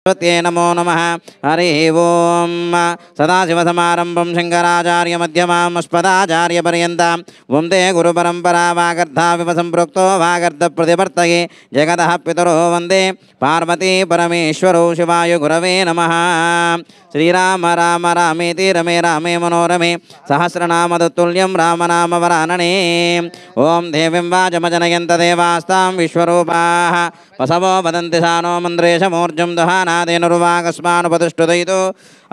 नमो नमः हरि ओम सदाशिवसमारंभं शंकराचार्यमध्यमाम् अस्मदाचार्यपर्यन्तां वन्दे गुरुपरम्परा वागर्धाविव सम्पृक्तो वागर्धप्रतिवर्तये जगतः पितरो वन्दे पार्वती परमेश्वरो शिवाय गुरवे नमः। श्रीराम राम रामेति रमे रामे मनोरमे सहस्रनाम तत्तुल्यं रामनामवरानने। ओं देवीं वाचमजनयन्त देवास्तां विश्वरूपाः वसवो वदन्ति सानो मन्द्रेशमूर्जं दहानादेनुर्वागस्मानुपतिष्ठुदयितो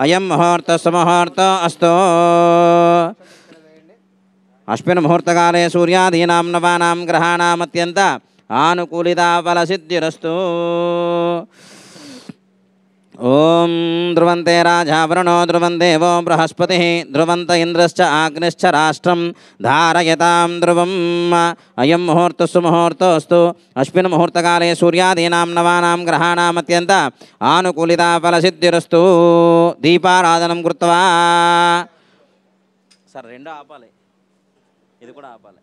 अयं मुहूर्तस्य मुहूर्तो अस्तु। अस्मिन् मुहूर्तकाले सूर्यादीनां नवानां ग्रहाणाम् अत्यन्त आनुकूलिता फलसिद्धिरस्तु। ओम ध्रुवन्ते राजा वरुणो ध्रुवं देवो बृहस्पतिः ध्रुवन्त इन्द्रश्च आग्निश्च राष्ट्रं धारयतां ध्रुवम्। अयं मुहूर्तस्सु मुहूर्तोऽस्तु। अस्मिन् मुहूर्तकाले सूर्यादीनां नवानां ग्रहाणाम् अत्यन्त आनुकूलिता फलसिद्धिरस्तु। दीपाराधनं कृत्वा सर రెండో ఆపాలి, ఇది కూడా ఆపాలి.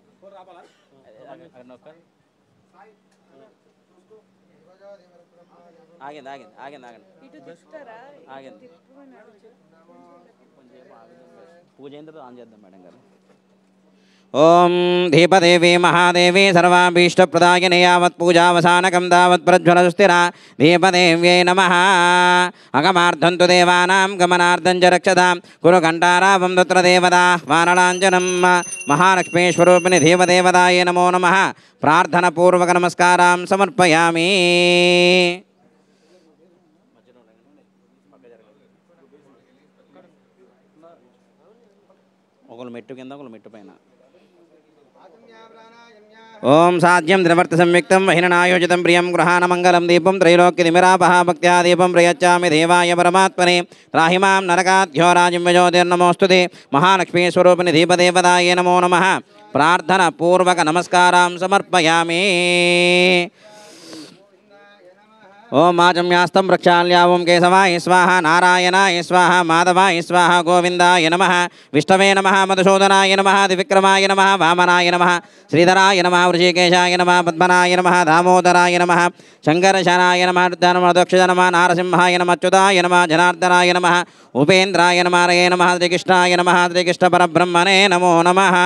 ఆగండి ఆగండి ఆగండి ఆగండి ఆగండి పూజ అయిన తర్వాత ఆన్ చేద్దాం మేడం గారు. ఓం దీపదేవి మహాదేవి సర్వాభీష్టప్రదాయిని యావత్ పూజావసానకం తావత్ ప్రజ్వలసుస్థిరా దీపదేవ్యై నమః. అగమార్థం తు దేవానాం గమనార్థం చ రక్షతాం కురు ఘంటారావం తత్ర దేవతా వానలాంజనం. మహాలక్ష్మీస్వరూపిణి దేవదేవతాయే నమో నమః. ప్రార్థనపూర్వక నమస్కారం సమర్పయామి. ఒకళ్ళు మెట్టు కింద ఒకళ్ళు మెట్టు పైన. ఓం సాధ్యం ద్రవర్త సంయుక్తం మహిళనాయోజితం ప్రియం గృహాణమంగళం దీపం త్రైలోక్యదిమిరాపహ భక్త్యా దీపం ప్రయచ్చామి దేవాయ పరమాత్మనే. రాహిమాం నరకాధ్యోరాజిం యజోతిర్నమోస్తుతే. మహాలక్ష్మీ స్వరూపిణి దీపదేవతాయే నమో నమః. ప్రార్థన పూర్వక నమస్కారం సమర్పయామి. ఓం ఆచమ్యాస్తం ప్రక్షాళ్య ఓం కేశవాయ స్వాహ నారాయణాయ స్వాహ మాధవాయ స్వాహ గోవిందాయ నమః. విష్ణవే నమః మధుసూదనాయ నమః దివిక్రమాయ నమః వామనాయ నమః శ్రీధరాయ నమః వృషికేశాయ నమః పద్మనాయ నమః దామోదరాయ నమః శంకరశనాయ నమః రుద్రానమదక్షజ నమః నారసింహాయ నమః అచ్యుతాయ నమః జనార్దనాయ నమః ఉపేంద్రాయ నమః హరయే నమః శ్రీకృష్ణాయ నమః శ్రీకృష్ణ పరబ్రహ్మణే నమో నమః.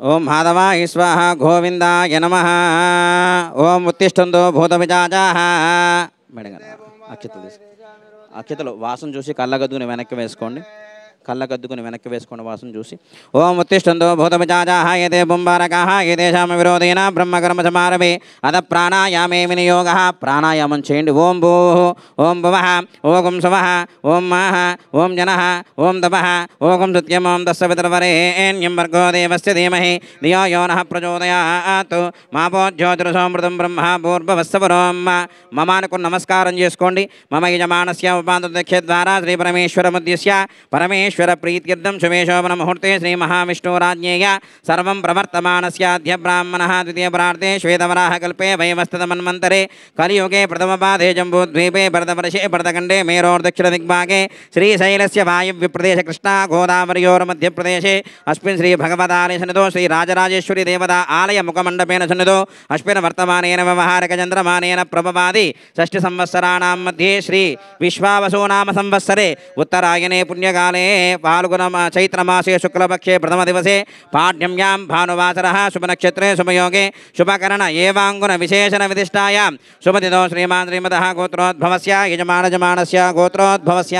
ఓం మాధవాయ స్వాహ గోవిందాయ నమః. ఓం ఉత్తిష్టంతో భూతపిశాచాః. మేడం గారు అక్షతలు తీసుకో. అక్షతలు వాసన చూసి కళ్ళగద్దుకుని వెనక్కి వేసుకోండి. కళ్ళగద్దుకుని వెనక్కి వేసుకోండి వాసన చూసి. ఓం ఉత్తిష్టంతో భూతపిశాచాః ఏతే పుంబారకాః ఏతేషాం విరోధేన బ్రహ్మకర్మ సమారభే అద ప్రాణాయామే వినియోగః. ప్రాణాయామం చేయండి. ఓం భూః ఓం భువః ఓం శువః ఓం మాః ఓం జనః ఓం తపః ఓం సత్యం ఓం తస్య పితర్వరేణ్యం భర్గో దేవస్య ధీమహి ధియో యో నః ప్రచోదయాత్. మాపో జ్యోతిరసోమృతం బ్రహ్మ భూర్భువస్సవరోం. మమానుకు నమస్కారం చేసుకోండి. మమ యజమానస్య ఉపాంతదక్ష ద్వారా శ్రీ పరమేశ్వరముద్దిశ్య పరమేశ్వర ప్రీత్యర్థం శుభేశోభన ముహూర్తే శ్రీ మహావిష్ణురాజ్ఞేయ సర్వం ప్రవర్తమానస్యాద్య బ్రాహ్మణః ద్వితీయ ప్రార్థే శ్వేతవరాహ కల్పే వైవస్తమన్వంతరే కలియుగే ప్రథమపాదే జంబూద్వీపే భరతవర్షే భరతఖండే మేరోర్దక్షిణ దిగ్భాగే శ్రీశైలస్య వాయువ్యప్రదేశ కృష్ణా గోదావరియోర్మధ్యప్రదేశే అస్మిన్ శ్రీ భగవతాలయ సన్నిధో శ్రీ రాజరాజేశ్వరి దేవతా ఆలయ ముఖమండపేన సన్నిధో అస్మిన్ వర్తమానేన వ్యవహారక చంద్రమానేన ప్రభవాది షష్ఠి సంవత్సరాణాం మధ్యే శ్రీ విశ్వావసో నామ సంవత్సరే ఉత్తరాయణే పుణ్యకాలే फाल्गुन चैत्रमासे शुक्लपक्षे प्रथम दिवसे पाढ्यम्यां भानुवासरः शुभनक्षत्रे शुभयोगे शुभकरण एवाङ्गुन विशेषण विदिष्टायां शुभतिथौ श्रीमान् श्रीमतः गोत्रोद्भवस्य यजमानस्य गोत्रोद्भवस्य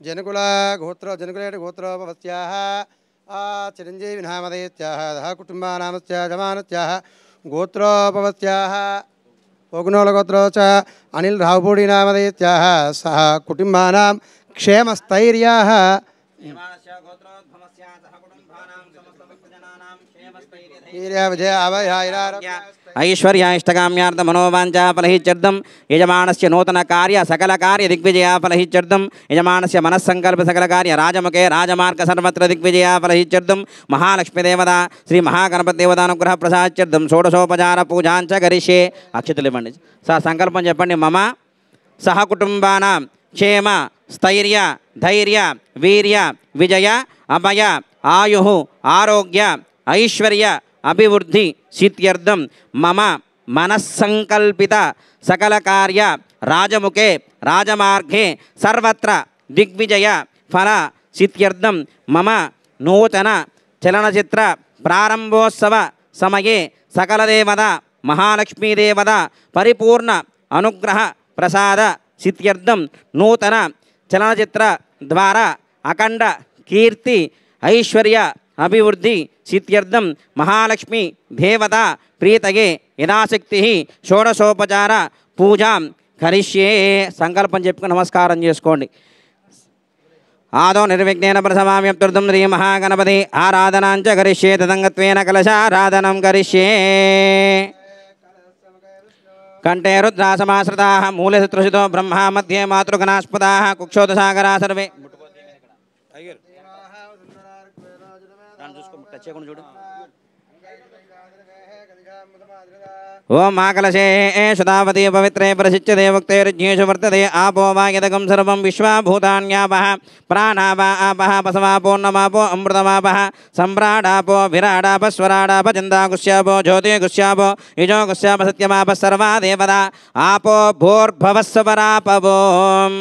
जनकुल गोत्र जनकुलेट गोत्रोद्भवस्याः चिरञ्जीवी नामधेयत्याः दः कुटुम्बानामस्य जमानत्याः गोत्रोपवत्याः पोगुनोलगोत्रो च अनिल रावपूडी नामधेयत्याः सह कुटुम्बानां क्षेमस्थैर्याः వీర్య విజయ అభయారోగ్య ఐశ్వర్యాష్టకామ్యార్థ మనోవాంఛా ఫలహిత్యర్థం యజమానస్య నూతన కార్య సకల కార్య దిగ్విజయ ఫలహిత్యర్థం యజమానస్య మనస్సంకల్ప సకల కార్య రాజముఖే రాజమార్గ సర్వత్ర దిగ్విజయ ఫలహిత్యర్థం మహాలక్ష్మీ దేవత శ్రీ మహాగణపతి దేవతానుగ్రహ ప్రసాద్యర్థం షోడశోపచార పూజాంచ కరిష్యే. అక్షతలు ఇవ్వండి సార్. సంకల్పం చెప్పండి. మమ సహకుటుంబానాం క్షేమ స్థైర్య ధైర్య వీర్య విజయ అభయ ఆయు ఆరోగ్య ఐశ్వర్య అభివృద్ధి సిద్ధ్యర్థం మమ మనస్సంకల్పిత సకల కార్య రాజముఖే రాజమార్గే సర్వత్ర దిగ్విజయ ఫల సిద్ధ్యర్థం మమ నూతన చలనచిత్ర ప్రారంభోత్సవ సమయే సకల దేవత మహాలక్ష్మీదేవత పరిపూర్ణ అనుగ్రహ ప్రసాద సిద్ధ్యర్థం నూతన చలనచిత్ర ద్వారా అఖండ కీర్తి ఐశ్వర్య అభివృద్ధి సిద్ధ్యర్థం మహాలక్ష్మి దేవత ప్రీతయే యథాశక్తి షోడశోపచార పూజాం కరిష్యే. సంకల్పం చెప్పుకుని నమస్కారం చేసుకోండి. ఆదో నిర్విఘ్నేన ప్రసమామ్యప్తుర్థం శ్రీ మహాగణపతి ఆరాధనాంచ కరిష్యే. తదంగత్వేన కలశారాధనం కరిష్యే. కంఠే రుద్రాసమాశ్రితాః మూలే శత్రుషితో బ్రహ్మ మధ్యే మాతృగణాస్పదాః కుక్షోదసాగరా సర్వే. చూడు. ఓం మాకలశే శతావతి పవిత్రే ప్రసిచ్యతే భక్తైర్జ్ఞేషు వర్తతే ఆపో వా యదగం సర్వం విశ్వాభూతాన్యాపః ప్రాణాపా ఆపః పసమాపోన్నమాపో అమృతమాపః సమ్రాడాపో విరాడాపస్వరాడాప చందాగుష్యాపో జ్యోతిగుష్యాపో యుజోగుష్యాప సత్యమాప సర్వా దేవతా ఆపో భూర్భవస్వరాపవోం.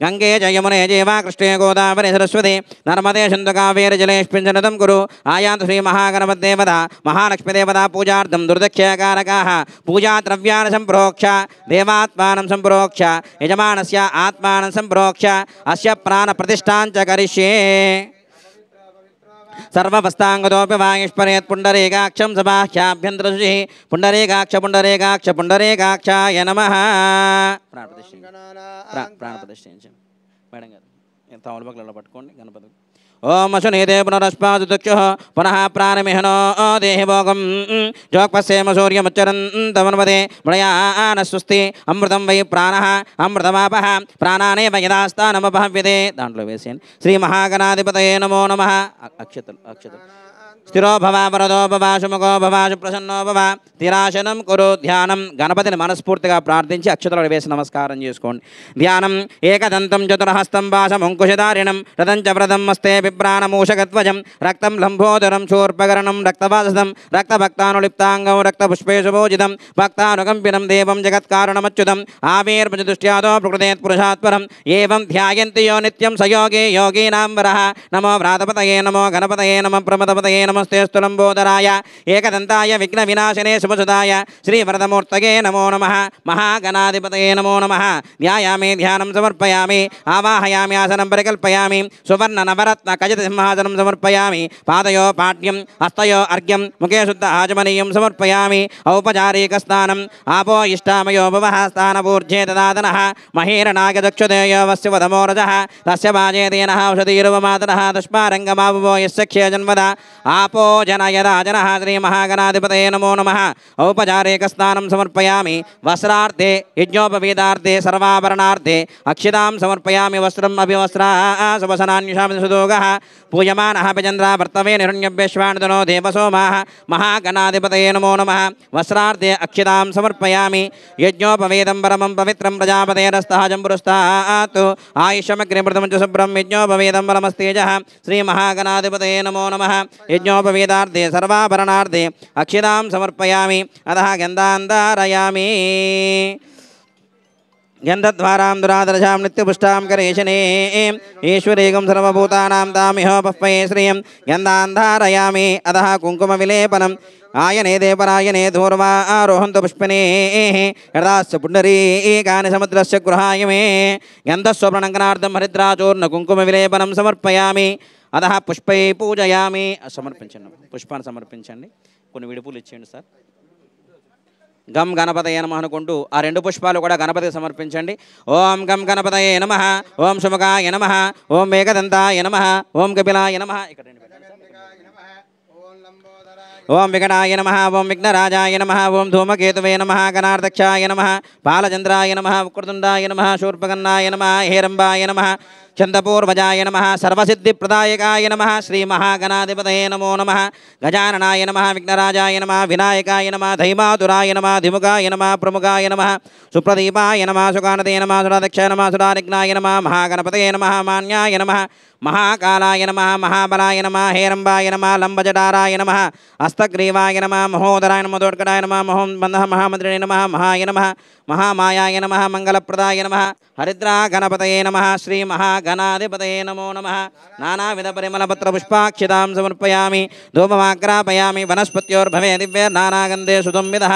గంగే జయమునే జీవా కృష్ణే గోదావరి సరస్వతి నర్మదే సింధు కావేరి జలేష్మింజనదం కురు. ఆయాంతు శ్రీ మహాగణపతిదేవత మహాలక్ష్మీదేవత పూజార్థం దుర్దక్షకారకాః పూజా ద్రవ్యాన్ని సంప్రోక్ష దేవాత్మానం సంప్రోక్ష యజమానస్య ఆత్మానం సంప్రోక్ష అస్య ప్రాణ ప్రతిష్ఠాంచ కరిష్యే. సర్వవస్తాంగతోపి వాయుష్పరేత్ పుండరీకాక్షం సబాహ్యాభ్యంతరశుచి పుండరీకాక్ష పుండరీకాక్ష పుండరీకాక్షాయ నమః. ప్రాణప్రతిష్ఠించండి మేడం గారు. తమలపక్కలలో పట్టుకోండి గణపతి. ఓం అశునీదే పునరస్పాదు దుక్షు పునః ప్రాణమిహనో దేహి భోగం జోక్పశ్యేమ సూర్యముచ్చరంతమనుపదే మృయాన స్వస్తి అమృతం వై ప్రాణః అమృతమాపః ప్రాణానే వయదాస్తానమపహవ్యతే. దాంట్లో వేసేయండి. శ్రీ మహాగణాధిపతయే నమో నమః. అక్షతలు అక్షతలు. స్థిరో భవ వరదో భవ సుముఖో భవ సుప్రసన్నో భవ. స్థిరాసనం కురు. ధ్యానం. గణపతిని మనస్ఫూర్తిగా ప్రార్థించి అక్షతలు వేసి నమస్కారం చేసుకోండి. ధ్యానం. ఏకదంతం చతురహస్తం భాసమంకుశధారిణం రథంచ వ్రతం మస్తే బిభ్రాణమూషకధ్వజం రక్తం లంబోదరం శూర్పకరణం రక్తవాసదం రక్తభక్తానులిప్తాంగం రక్తపుష్పేషు భోజితం భక్తానుకంపినం దేవం జగత్కారణమచ్యుతం ఆవిర్భుజదృష్ట్యాదో ప్రకృతేత్ పురుషాత్పరం ఏవం ధ్యాయంతి యో నిత్యం సయోగే యోగీనాం వరః. నమో వ్రాతపతయే నమో గణపతయే నమః ప్రమదపతయే నమస్తే లంబోదరాయ ఏకదంతాయ విఘ్న వినాశనే శుభసుదాయ శ్రీవరదమూర్తగే నమో నమః. మహాగణాధిపతయే నమో నమః. ధ్యాయామి ధ్యానం సమర్పయామి ఆవాహయామి ఆసనం పరికల్పయామి సువర్ణ నవరత్న ఖచిత సింహాసనం సమర్పయామి. పాదయో పాఠ్యం హస్తయో అర్ఘ్యం ముఖే శుద్ధ ఆచమనీయం సమర్పయామి. ఔపచారిక స్నానం. ఆపో ఇష్టామయో భవః స్థానపూర్జే దదాతనః మహీరణాగదక్షుదేయో వస్య వదమోరజః తస్య వాజేదేనః ఔషధీరువమాతరః తస్మారంగమావో యస్య క్షేజన్వద ఆపో జనయదా జనః. శ్రీ మహాగణాధిపతయే నమో నమః. ఔపచారిక స్నానం సమర్పయామి. వస్త్రార్థే యజ్ఞోపవీతార్థే సర్వాభరణార్థే అక్షితాం సమర్పయామి. వస్త్రం అభివస్త్రా శుభసనాన్యుషామి సుదోగః పూయమానః పిచంద్ర వర్తవే నిరుణ్యభ్యశ్వాణుతనో దేవసోమాః. మహాగణాధిపతయే నమో నమః. వస్త్రార్థే అక్షితాం సమర్పయామి. యజ్ఞోపవేదం పరమం పవిత్రం ప్రజాపతేరస్తః జంబురుస్తాత్ ఆయుష్యమగ్నిమృతం చ శుభ్రం యజ్ఞోపవేదం పరమస్తేజః. శ్రీ మహాగణాధిపతయే నమో నమః. యజ్ఞోపవేదార్థే సర్వాభరణార్థే అక్షితాం సమర్పయామి. అతః గంధాన్ ధారయామి. గంధద్వారాం దురాదర్శాం నిత్యపుష్టాం కరేశనే ఈశ్వరీగం సర్వభూతానాం తామిహోపహ్వయే శ్రియం గంధాన్ ధారయామి. అతః కుంకుమ విలేపనం ఆయనే దేవరాయనే ధూర్వా ఆరోహంత పుష్పనే యథాస్య పుండరీకాని సముద్రస్య గృహాయ మే. గంధస్వప్రణంకనార్థం హరిద్రాచూర్ణ కుంకుమ విలేపనం సమర్పయామి. అతః పుష్పై పూజయామి. సమర్పించండి. పుష్పాన్ని సమర్పించండి. కొన్ని విడుపులు ఇచ్చేయండి సార్. గం గణపతయే నమః అనుకుంటూ ఆ రెండు పుష్పాలు కూడా గణపతికి సమర్పించండి. ఓం గం గణపతయే నమః. ఓం శుభగాయ నమః. ఓం మేఘదంతాయ నమః. ఓం కపిలాయ నమః. ఇక్కడ ఓం వికటాయ నమః ఓం విఘ్నరాజాయ నమః ఓం ధూమకేతువే నమః గణార్దక్షాయ నమః బాలచంద్రాయ నమః వక్రతుండాయ నమః శూర్పకర్ణాయ నమః హేరంబాయ నమః చందపూర్వజాయ నమః సర్వసిద్ధిప్రదాయకాయ నమః శ్రీమహాగణాధిపతయే నమో నమః గజాననాయ నమః విఘ్నరాజాయ నమః వినాయకాయ నమః ధైమాతురాయ నమః ధిముఖాయ నమః ప్రముఖాయ నమః సుప్రదీపాయ నమః సుగానతే నమః సురాదక్షాయ నమః సురారిఘ్నాయ నమః మహాగణపతయే నమః మాన్యాయ నమః మహాకాలాయ నమః మహాబలాయ నమః హేరంబాయ నమః లంబజటారాయ నమః హస్తగ్రీవాయ నమః మహోదరాయ నమః దోడ్కడాయ నమః మహామంత్రిణే నమః మహాయ నమః మహామాయాయ నమః మంగళప్రదాయ నమః హరిద్రా గణపతయే నమః శ్రీ మహాగణాధిపతయే నమో నమః నానావిధ పరిమళపత్ర పుష్పాక్షితాం సమర్పయామి ధూపమాగ్రాపయామి వనస్పత్యోర్భవే దివ్యర్నానాగంధే సుధుంవిదః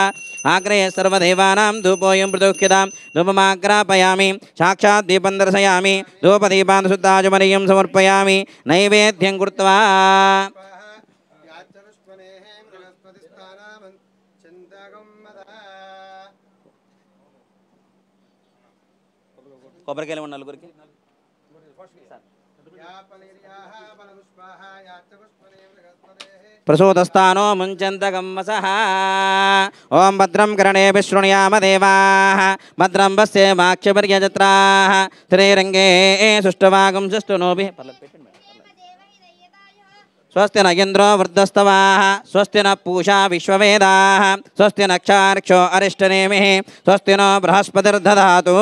ఆగ్రహే సర్వదేవానాం ధూపోయం ప్రదోక్ష్యతాం ధూపమాగ్రాపయామి సాక్షాత్ దీపం దర్శయామి ధూపదీపాన్ శుద్ధాజమనీయం సమర్పయామి నైవేద్యం కృత్వా కొబ్బరికాయలు ఇవ్వండి నలుగురికి ప్రసూతస్థానో ముంచంతగమ్మసః ఓం భద్రం కర్ణేభిః శృణుయామ దేవాః భద్రం పశ్యేమాక్షపర్యజత్రాః శ్రీరంగే సుష్ఠువాగం సుష్ఠునోభిః స్వస్తి న ఇంద్రో వృద్ధస్తవాః స్వస్తి న పూషా విశ్వవేదాః స్వస్తి నక్షార్క్షో అరిష్టనేమిః స్వస్తి నో బృహస్పతిర్దధాతు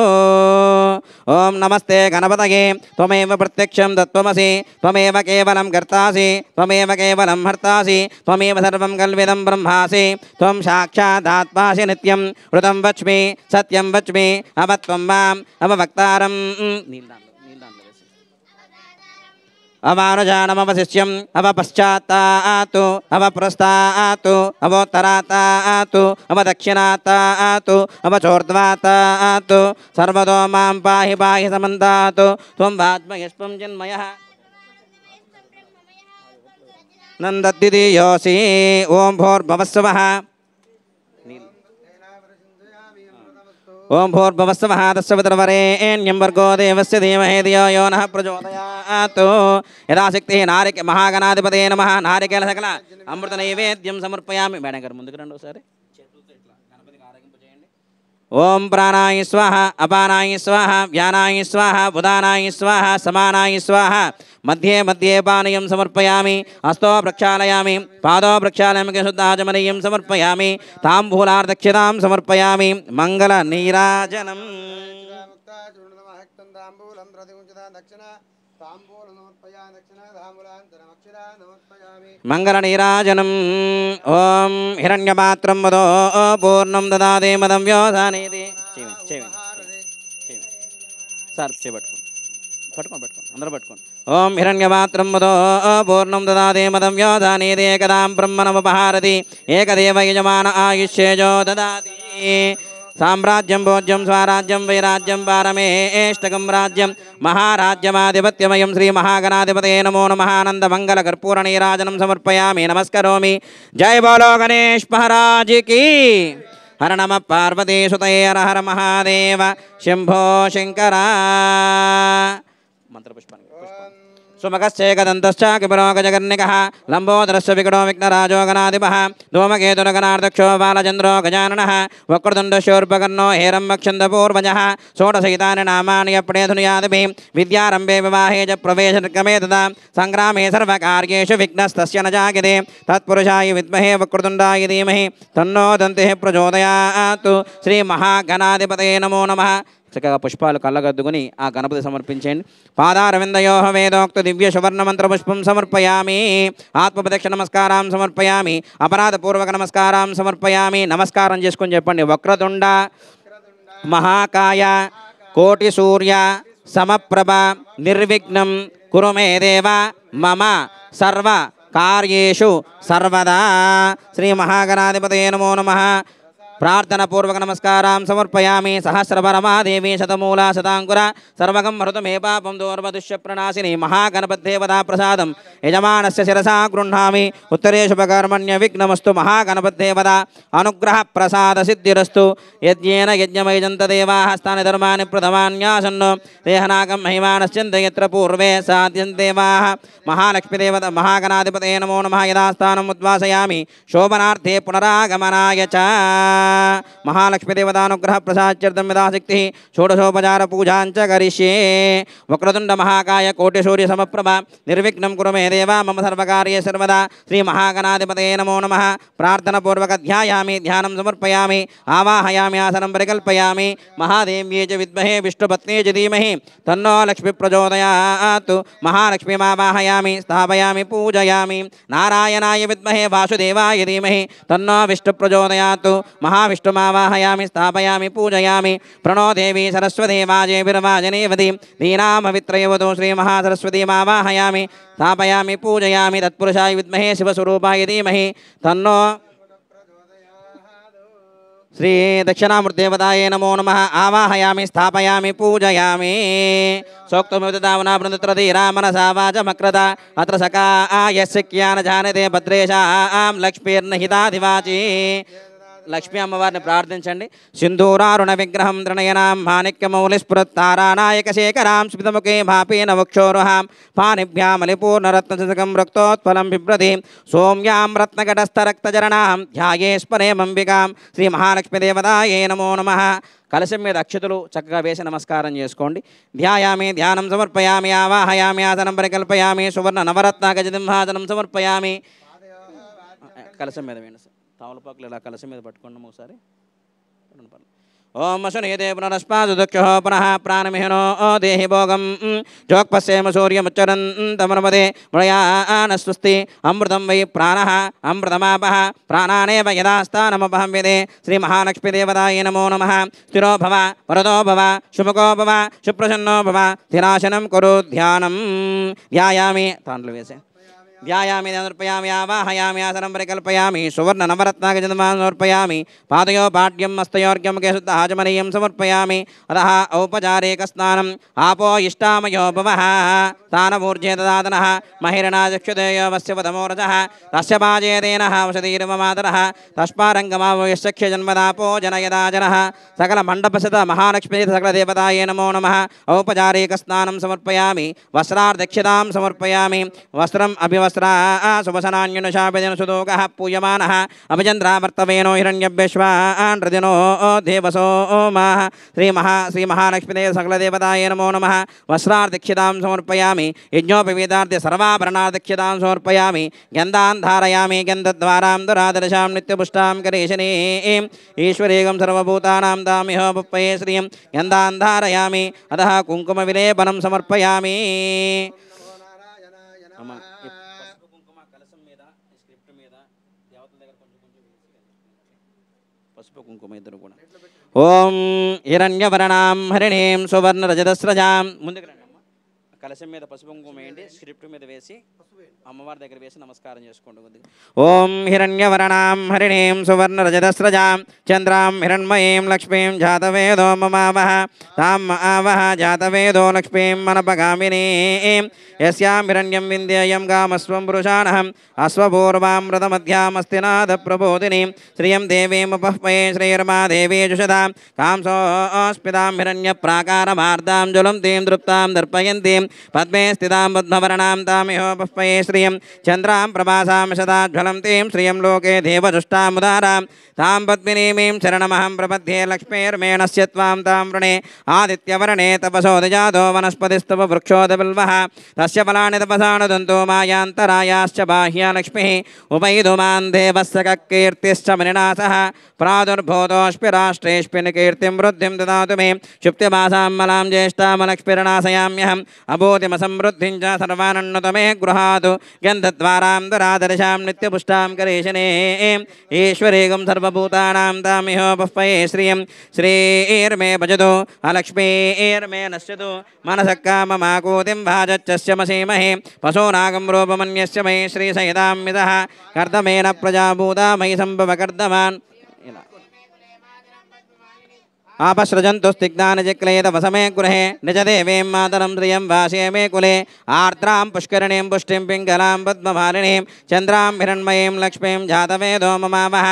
ఓం నమస్తే గణపతయే త్వమేవ ప్రత్యక్షం తత్వమసి త్వమేవ కేవలం కర్తాసి త్వమేవ కేవలం హర్తాసి త్వమేవ సర్వం కల్విదం బ్రహ్మాసి త్వం సాక్షాదాత్మాసి నిత్యం ఋతం వచ్మి సత్యం వచ్మి అవత్వం మాం అవవక్తారం అవానుజానమవశిష్యం అవపశ్చాత్తాతు అవపురస్తాతు అవోత్తరాత్తాతు అవదక్షిణాత్తాతు అవచోర్ధ్వాత్తాతు సర్వతో మాం పాహి పాహి సమంతాతు త్వం వాజ్మయస్వం చిన్మయః నందద్వితీయోసి ఓం భోర్భవస్వః ఓం భూర్భువస్సువః తస్సవితుర్వరేణ్యం భర్గో దేవస్య ధీమహి ధియో యో నః ప్రచోదయాత్ యథాశక్తి మహాగణాధిపతయే నమః నారికేల సకల అమృత నైవేద్యం సమర్పయామి. మేడం గారు ముందుకు రండి ఒకసారి. ఓం ప్రాణాయ స్వాహ అపానాయ స్వాహ వ్యానాయ స్వాహ ఉదానాయ స్వాహ సమానాయ స్వాహ మధ్యే మధ్యే పానీయం సమర్పయామి. హస్తో ప్రక్షాళయామి పాదో ప్రక్షాళయామి శుద్ధాచమనీయం సమర్పయామి. తాంబూలార్దక్షితాం సమర్పయామి. మంగళ నీరాజనం మంగళ నీరాజనం. ఓం హిరణ్యపాత్రం వదో పూర్ణం దదాదే మదం వ్యోధానేది. సార్ చేపట్టుకోండి పట్టుకోండి అందరూ పట్టుకోండి. ఓం హిరణ్యపాత్రం వదో పూర్ణం దదాదే మదం వ్యోధానేది. ఏకదాం బ్రహ్మణముపహారతి ఏకదేవ యజమాన ఆయుష్యేజో దదాతి. సామ్రాజ్యం భోజ్యం స్వరాజ్యం వైరాజ్యం పారమేష్టకం రాజ్యం మహారాజ్యమాధిపత్యమయం శ్రీ మహాగణాధిపతయే నమో నమః. ఆనంద మంగళ కర్పూర నీరాజనం సమర్పయామి. నమస్కరోమి. జై బోలో గణేష్ మహారాజ్ కీ. హర నమ పార్వతీ సుతయే హర హర మహాదేవ శంభో శంకర. మంత్రపుష్పాన్ని సుమకశ్చేకదంతశ్చాకిపురోగజగర్నికః లంబోదరస్య వికటో విఘ్నరాజో గణాధిపః ధూమకేతురగణార్దక్షో బాలచంద్రో గజాననః వక్రతుండశూర్పకర్ణో హేరంబక్షन्दపూర్వజः షోడశైతాని నామాని అప్రేధునుయాదిభిः విద్యారంభే వివాహే చ ప్రవేశర్గమే తదా సంగ్రామే సర్వకార్యేషు విఘ్నస్తస్య న జాయతే తత్పురుషాయ విద్మహే వక్రతుండాయ ధీమహి తన్నో దంతిః ప్రచోదయాత్. శ్రీ మహాగణాధిపతయే నమో నమః. చక్కగా పుష్పాలు కళ్ళగద్దుకుని ఆ గణపతి సమర్పించండి. పాదారవిందయో వేదోక్త దివ్య సువర్ణ మంత్ర పుష్పం సమర్పయామి. ఆత్మప్రదక్షిణ నమస్కారం సమర్పయామి. అపరాధపూర్వక నమస్కారం సమర్పయామి. నమస్కారం చేసుకొని చెప్పండి. వక్రతుండ మహాకాయ కోటి సూర్య సమప్రభ నిర్విఘ్నం కురు మే దేవ మమ సర్వ కార్యేషు సర్వదా. శ్రీ మహాగణాధిపతయే నమో నమః. ప్రార్థనపూర్వక నమస్కారం సమర్పయామి. సహస్రపరమాదేవి శతమూల శతాంకుర సర్వగం మరుతు మే పాపం దూర్వదుష్య ప్రణాశిని మహాగణపతిదేవతా ప్రసాదం యజమానస్య శిరసా గృహ్ణామి. ఉత్తరే శుభకర్మణ్య విఘ్నమస్తు. మహాగణపతిదేవత అనుగ్రహ ప్రసాద సిద్ధిరస్తు. యజ్ఞేన యజ్ఞమైజంత దేవాః స్థాని ధర్మాని ప్రథమాన్యాసన్నో దేహనాగం మహిమానశ్చంద యత్ర పూర్వే సాధ్యంతే దేవాః. మహాలక్ష్మీదేవత మహాగణాధిపతే నమో నమః. యథాస్థానం ఉద్వాసయామి శోభనార్థే పునరాగమనాయ చ. మహాలక్ష్మీదేవతానుగ్రహ ప్రసాద్యర్థం యథాశక్తి షోడశోపచార పూజాంచ కరిష్యే. వక్రతుండ మహాకాయ కోటి సూర్య సమప్రభ నిర్విఘ్నం కురు మే దేవ మమ సర్వకార్యే సర్వదా. శ్రీ మహాగణాధిపతయే నమో నమః. ప్రార్థనపూర్వక ధ్యాయామి ధ్యానం సమర్పయామి. ఆవాహయామి ఆసనం పరికల్పయామి. మహాదేవ్యే చ విద్మహే విష్ణుపత్నే చ ధీమహి తన్నో లక్ష్మీ ప్రచోదయాత్. మహాలక్ష్మీమావాహయామి స్థాపయామి పూజయామి. నారాయణాయ విద్మహే వాసుదేవాయ ధీమహి తన్నో విష్ణు ప్రచోదయాత్. మహావిష్ణుమావాహయామి స్థాపయామి పూజయామి. ప్రణో దేవి సరస్వతి వాజేభిర్వాజనేవతి దీనామవిత్రయవతు. శ్రీ మహాసరస్వతీమావాహయామి స్థాపయామి పూజయామి. తత్పురుషాయ విద్మహే శివస్వరూపాయ ధీమహి తన్నో శ్రీ దక్షిణామూర్తిదేవతాయే నమో నమః. ఆవాహయామి స్థాపయామి పూజయామి. సోక్తమిదావనా బృందత్రధీరా మనసా వాచమక్రత అత్ర సకా యస్య జానతే భద్రేషాం లక్ష్మీర్నహితాధివాచి. లక్ష్మీ అమ్మవారిని ప్రార్థించండి. సింధూరారుణ విగ్రహం త్రినయనాం మాణిక్యమౌలిస్ఫురత్తారానాయక శేఖరాం స్మితముఖే భాపేన వక్షోరుహాం పానిభ్యామలిపూర్ణరత్నశతకం రక్తోత్ఫలం బిభ్రతి సౌమ్యాం రత్నఘటస్థరక్తచరణాం ధ్యాయేస్పరేమంబికాం. శ్రీ మహాలక్ష్మీదేవతాయే నమో నమః. కలశం మీద అక్షతులు చక్కగా వేసి నమస్కారం చేసుకోండి. ధ్యాయామి ధ్యానం సమర్పయామి. ఆవాహయామి ఆసనం పరికల్పయామి. సువర్ణ నవరత్న గజసింహాసనం సమర్పయామి. కలశం మీద వేయండి. తామలపాకులు ఇలా కలశం మీద పట్టుకున్నాము ఒకసారి. ఓం అశునేదే పునరస్పాదు దక్షో పునః ప్రాణమిహినో దేహి భోగం జోక్పశ్యేమ సూర్యముచ్చరంతమనుమదే మృయానస్వస్తి. అమృతం వై ప్రాణః అమృతమాపః ప్రాణానేవ యథాస్థానమపహం విదే. శ్రీ మహాలక్ష్మీదేవతాయే నమో నమః. స్థిరో భవ వరదో భవ శుభకో భవ శుప్రసన్నో భవ. స్థిరాసనం కురు ధ్యానం. ధ్యాయామి తాండ్లు వేసే ధ్యాయామి సమర్పయామి. ఆవాహయామి ఆసనం పరికల్పయామి. సువర్ణ నవరత్నాగజన్మాన్ సమర్పయామి. పాదయో పాడ్యం హస్తయోర్ఘ్యం కేశుద్ధ ఆచమనీయం సమర్పయామి. అతః ఔపచారిక స్నానం. ఆపో ఇష్టామయో భవః స్థానమూర్జే దదాతనః మహిరణాచక్షుదేయో వస్యవతమోరజః తస్య పాజేదేనః ఔషధీర్మమాతరః తస్మారంగమావయస్సఖ్య జన్మదాపో జనయదా జనః. సకల మండపసత మహాలక్ష్మీ సకల దేవతాయే నమో నమః. ఔపచారిక స్నానం సమర్పయామి. వస్త్రార్దక్షితాం సమర్పయామి. వస్త్రం అభివస్త్రా శుభసనాన్యునుషాభిదిన సుదోగః పూయమానః అభిచంద్రావర్తవేనో హిరణ్యభ్యశ్వాన్ రదినో దేవసో మాః. శ్రీ మహాలక్ష్మీదేవ సకల దేవతాయే నమో నమః. వస్త్రార్దక్షితాం సమర్పయామి. యజ్ఞోపవీతార్థ సర్వాభరణార్దక్షితాం సమర్పయామి. గంధాన్ ధారయామి. గంధద్వారాం దురాదర్శాం నిత్యపుష్టాం కరేశనీం. ఈశ్వరేగం సర్వభూతానాం దామిహ పుప్పయే శ్రీయం. గంధాన్ ధారయామి. అతః కుంకుమ విలేపనం సమర్పయామి. పసుపు కుంకుమ ఇద్దరు కూడా. ఓం హిరణ్యవర్ణాం హరిణీం సువర్ణ రజతస్రజాం. ముందుకు రండి అమ్మ. కలశం మీద పసుపు కుంకుమ వేయండి. స్క్రిప్ట్ మీద వేసి అమ్మవారి దగ్గర వేసి నమస్కారం చేసుకోండి కొద్దిగా. ఓం హిరణ్యవర్ణాం హరిణీం సువర్ణ రజతస్రజాం చంద్రాం హిరణ్మయీం లక్ష్మీం జాతవేదో మమావహ తాం ఆవహ జాతవేదో లక్ష్మీం మనపగామినీం. యస్యాం హిరణ్యం విందేయం గామస్వం పురుషాణహం అశ్వపూర్వామృతమధ్యామస్తినాథ ప్రబోధినీం. శ్రియం దేవీముపహ్మయే శ్రీర్మా దేవీ జుషదాం కాంసోస్మితాం హిరణ్య ప్రాకారమార్దాం జ్వలంతీం దృప్తాం దర్పయంతీం పద్మే స్థితాం పద్మవర్ణాం తామిహోపహ్మయే శ్రియం చంద్రాం ప్రభాసాం శతాజ్వలంతీం శ్రియం లోకే దేవదుష్టాముదారాం తాం పద్మినీమీం శరణమహం ప్రపద్యే లక్ష్మీర్మేణస్య త్వాం తాం వృణే ఆదిత్యవర్ణే తపసోదజాతో వనస్పతిస్తవ వృక్షోదబిల్వః తస్య ఫలాని తపసానుదంతో మాయాంతరాయాశ్చ బాహ్యా లక్ష్మీః ఉపైదుమాన్ దేవస్య కీర్తిశ్చ మణినాసః ప్రాదుర్భూతోऽస్మి రాష్ట్రేऽస్మిన్ కీర్తిం వృద్ధిం దదాతు మే క్షుప్తిమాసాం మలాం జ్యేష్ఠామలక్ష్మిర్నాశయామ్యహం అభూతిమసమృద్ధిం చ సర్వానన్నత మే గృహాతు గంధద్వారాం దరాదర్శాం నిత్యపుష్టాం కరేశనీం. ఈశ్వరేగం సర్వభూతానాం తామిహోపహ్మయే శ్రియం శ్రీర్మే భజతు అలక్ష్మీర్మే నశ్యతు మనసః కామమాకూతిం భాజచ్చస్యమసీమహే పశూనాగం రూపమన్యస్య మే శ్రీసహితాం మిదః కర్దమేన ప్రజాభూతా మయి సంభవ కర్దమాన్. ఇలా आपसृजन्तु स्तिग्धानि चिक्लेतवसमे गृहे निजदेवीं मातरं श्रियं वासे मे कुले आर्द्रां पुष्करिणीं पुष्टिं पिङ्गलां पद्ममालिनीं चन्द्रां हिरण्मयीं लक्ष्मीं जातवेदो ममावः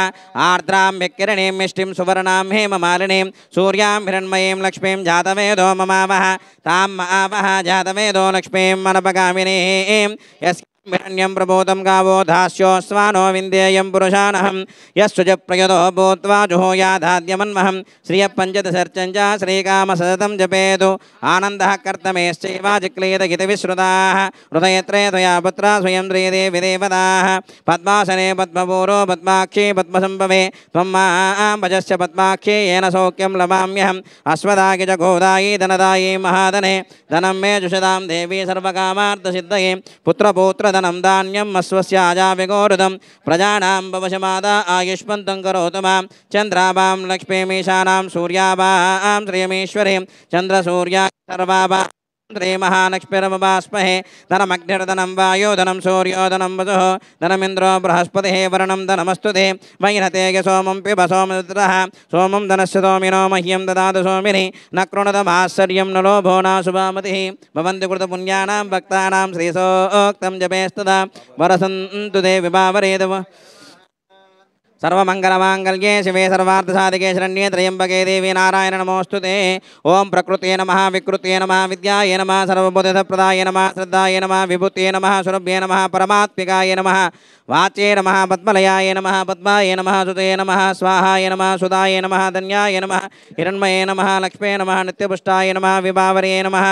आर्द्रां विकिरणीं मिष्टिं सुवर्णां हेममालिनीं सूर्यां हिरण्मयीं लक्ष्मीं जातवेदो ममावः तां महावः जातवेदो लक्ष्मीं मनपगामिनीं यस्यां हिरण्यं प्रबोधं गावो धास्योऽस्वानो विन्देयं पुरुषानहं यस्सुज प्रयतो भूत्वा जुहोयाधाद्यमन्महं श्रियः पञ्चदशर्चं च श्रीकामसततं जपेतु आनन्दः कर्तमेश्चैवाजिक्लीतगितविश्रुताः हृदयत्रे त्वया पुत्रा स्वयं श्रीदेवी देवताः पद्मासने पद्मपूरो पद्माक्षी पद्मसम्भवे त्वं मां भजस्य पद्माक्षी येन सौख्यं लभाम्यहम् अश्वदायि च गोदायि धनदायि महाधने धनं मे जुषदां देवी सर्वकामार्थसिद्धये पुत्रपौत्रधनं धान्यम् अश्वस्य अजाविगोरुदं प्रजानां भवशमादा आयुष्मन्तं करोतु मां चन्द्राभां लक्ष्मीमीशानां सूर्याभां श्रियमीश्वरीं चन्द्रसूर्या सर्वाभां श्री महालक्ष्मीर्मभास्महे धनमग्निर्धनं वायुधनं सूर्योधनं वसुः धनमिन्द्रो बृहस्पतिः वर्णं धनमस्तुते वैनतेय सोमं पिब सोमरुद्रः सोमं धनस्य सोमिनो मह्यं ददातु सोमिनि न कृणुतमाश्चर्यं न लोभो न शुभामतिः भवन्ति कृतपुण्यानां भक्तानां श्रीसोक्तं जपेस्तदा वरसन्तु ते विभावरेदव सर्वमंगलमांगल्ये शिवे सर्वार्थसाधिके शरण्ये त्र्यंबके देवी नारायण नमोस्तुते ओं प्रकृते नमः विकृते नमः विद्याय नमः सर्वबोधप्रदाय नमः श्रद्धाय नमः विभूते नमः सुरभ्ये नमः परमात्मिकाय नमः वाचे नमः पद्मलयाय नमः पद्माय नमः सुते नमः स्वाहाय नमः सुदाय नमः धन्याय नमः हिरण्मये नमः लक्ष्मे नमः नित्यपुष्टाय नमः विभावरे नमः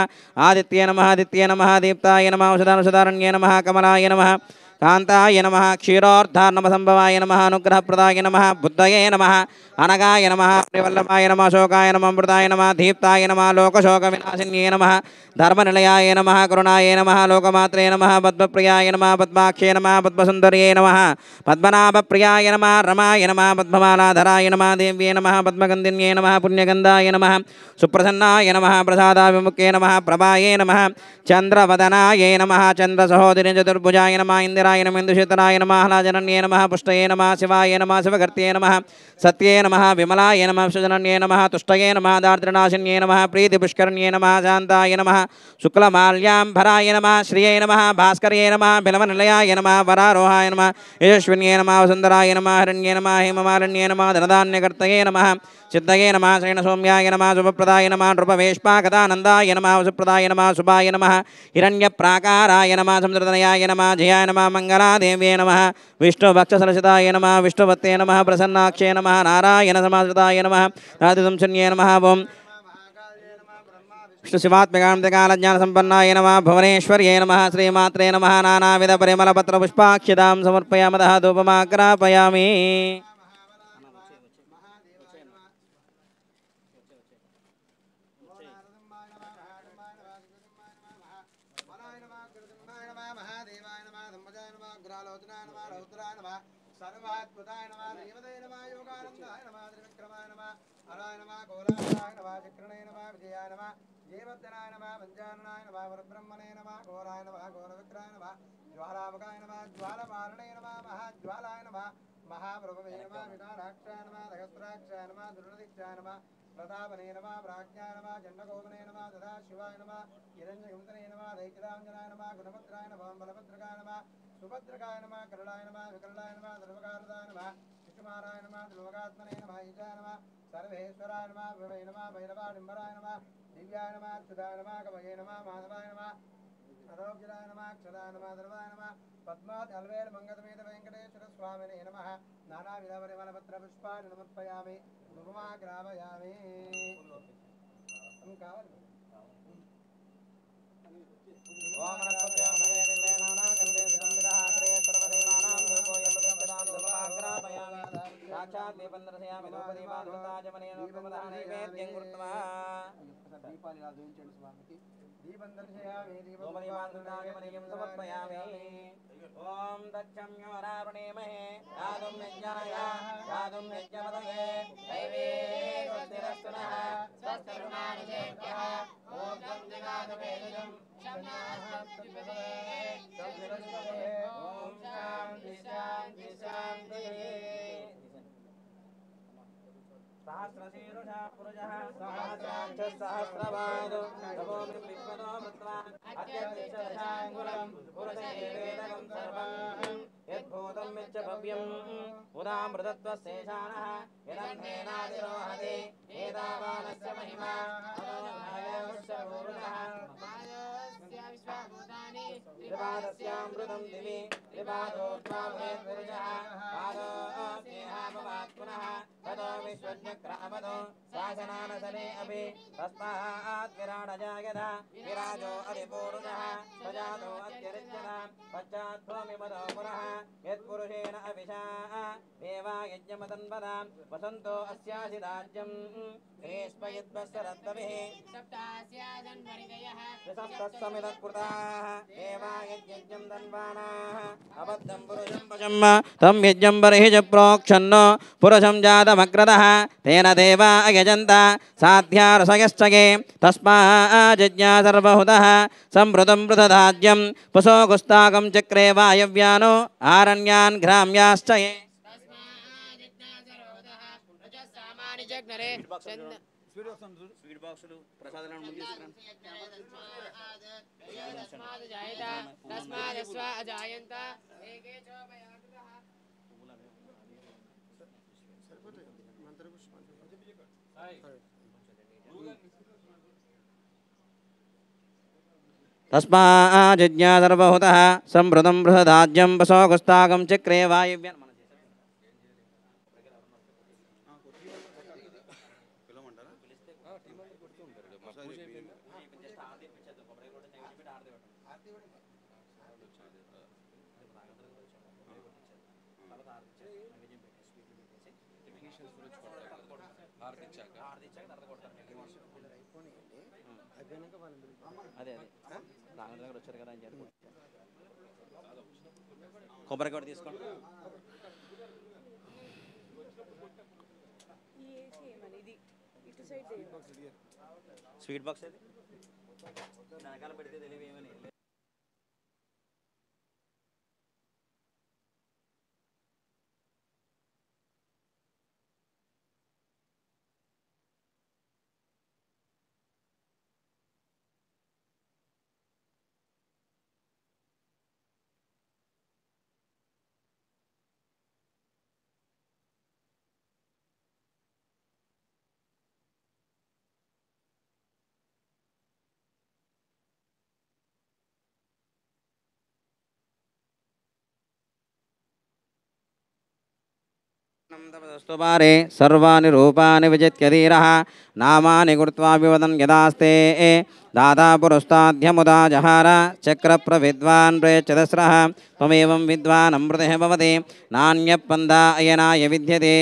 आदित्ये नमः दीप्ताय नमः सुधारण्ये नमः कमलाय नमः कांताय नमः क्षीरोद्धार्णवसंभवाय नमः अनुग्रहप्रदाय नमः बुद्धये नमः अनगाय नमः प्रिवल्लभाय नमः शोकाय नमः अमृताय नमः दीप्ताय नमः लोकशोकविनाशिन्ये नमः धर्मनिलयाय नमः करुणाय नमः लोकमात्रे नमः पद्मप्रियाय नमः पद्माक्षे नमः पद्मसुन्दर्ये नमः पद्मनाभप्रियाय नमः रमाय नमः पद्ममालाधराय नमः देव्ये नमः पद्मगन्धिन्ये नमः पुण्यगन्धाय नमः सुप्रसन्नाय नमः प्रसादाभिमुखे नमः प्रभाये नमः चन्द्रवदनाय नमः चन्द्रसहोदरि चतुर्भुजाय नमः इंदिराय नमः इंदुशेतनाय नमः आह्लादनन्ये नमः पुष्टये नमः शिवाय नमः शिवकर्त्ये नमः सत्ये नमः विमलाय नमः सुजनन्ये नमः तुष्टये नमः दारिद्र्यनाशिन्ये नमः प्रीतिपुष्करण्ये नमः शान्ताय नमः शुक्लमाल्याम्भराय नमः श्रिये नमः भास्कर्ये नमः बिलवनिलयाय नमः वरारोहाय नमः यशस्विन्ये नमः वसुन्धराय नमः हिरण्ये नमः हेममालिन्ये नमः धनधान्यकर्तये नमः सिद्धये नमः श्रेणसौम्याय नमः शुभप्रदाय नमः नृपवेश्पाकदानन्दाय नमः वसुप्रदाय नमः शुभाय नमः हिरण्यप्राकाराय नमः संसृतनयाय नमः जयाय नमः मङ्गलादेव्ये नमः विष्णुभक्षसलसिताय नमः विष्णुवत्ते नमः प्रसन्नाक्षे नमः नारायण समाश्रिताय नमः राधिसंशन्ये नमः ओं विष्णुशिवात्मकान्तिकालज्ञानसम्पन्नाय नमः भुवनेश्वर्ये नमः श्रीमात्रे नमः नानाविधपरिमलपत्रपुष्पाक्षितां समर्पयामः धूपमाग्रापयामि सर्वात्मताय नमः देवताय नमः योगानन्दाय नमः त्रिविक्रमाय नमः हराय नमः घोराय नमः चक्रणे नमः विजयाय नमः देवतनाय नमः वञ्जाननाय नमः वरब्रह्मणे नमः घोराय नमः घोरविक्राय नमः ज्वालामुखाय नमः ज्वालपालने नमः महाज्वालाय नमः महाप्रभवे नमः विदाराक्षाय नमः दहस्राक्षाय नमः दुर्दीक्षाय नमः प्रतापने नमः प्राज्ञाय नमः जन्मगोपने नमः सदाशिवाय नमः हिरण्यगुप्तने नमः दैत्यराञ्जनाय नमः गुणभद्राय नमः बलभद्रकाय नमः सुभद्रकाय नमः करलाय नमः विकरलाय नमः सर्वकारदाय नमः शिशुमाराय नमः द्रुवगात्मने नमः ईशाय नमः सर्वेश्वराय नमः भवे नमः भैरवाडिम्बराय नमः दिव्याय नमः अच्युताय नमः कवये नमः माधवाय नमः आरोग्यराय नमः अक्षराय नमः सर्वाय नमः पद्मात् अलवेल मंगलमेध वेंकटेश्वर स्वामिने नमः नानाविधपरिमलपत्रपुष्पाणि समर्पयामि धूपमाग्रापयामि ओम दक्षम्यवरावणेमहे यादुं यज्ञाय यादुं यज्ञवदये दैवे स्वस्तिरस्तुनः स्वस्तिर्मानुषेभ्यः ओम गन्धिनाथवेदजं ओम शांति शांति शांति सहस्रशीरुषा पुरुषः सहस्राक्षः सहस्रपादो नमोऽपि विश्वतो वृत्वा अत्यतिशताङ्गुलं पुरुषेवेदकं सर्वं यद्भूतं यच्च भव्यम् उदामृतत्वशेषाणः यदन्नेनादिरोहति एतावानस्य महिमा अतोऽन्यायस्य पूर्णः त्रिपादस्यामृतं दिवि त्रिपादोर्ध्वपुरुषः पादोऽस्येहापवात् पुनः ततो विश्वज्ञक्रामदो शासनानसने अपि तस्मात् विराडजायत विराजो अधिपूरुषः प्रजातो अत्यरिच्यत पश्चाद्भूमि पदो पुरः यत्पुरुषेण अभिषा देवा यज्ञमतन्वदा वसन्तो अस्यासि राज्यं ग्रीष्मयुद्वस्सरद्भविः सप्तस्समितत्कृताः देवा यज्ञं तन्वानाः अबद्धं पुरुषं पशं तं यज्ञं बर्हिः प्रोक्षन्न पुरुषं जातमग्रतः तेन देवा अयजन्त साध्यारसयश्चये तस्माज्ज्ञा सर्वहुतः संवृतं पृथदाज्यं पशो गुस्ताकं चक्रे वायव्यानो आरण्यान् ग्राम्याश्च ये స్వీట్ బాక్సులు ప్రసాదాలను ముందు తస్మాజ్జ్ఞా సర్వహుతః సంవృతం బృహదాజ్యం పశో గుస్తాకం చక్రే వాయువ్యాన్ అదే రాఘవ దగ్గర వచ్చారు కదా అని చెప్పి కొబ్బరికాయ తీసుకోండి స్వీట్ బాక్స్ అది వెనకాల పెడితే తెలియదు ఏమని स्तुपारे सर्वाणि रूपाणि विजित्यधीरः नामानि कृत्वा विवदन् यदास्ते दाता पुरस्ताद्यमुदा जहार चक्रप्रविद्वान् प्रेच्छदस्रः त्वमेवं विद्वान् अमृतः भवति नान्यपन्था अयनाय विद्यते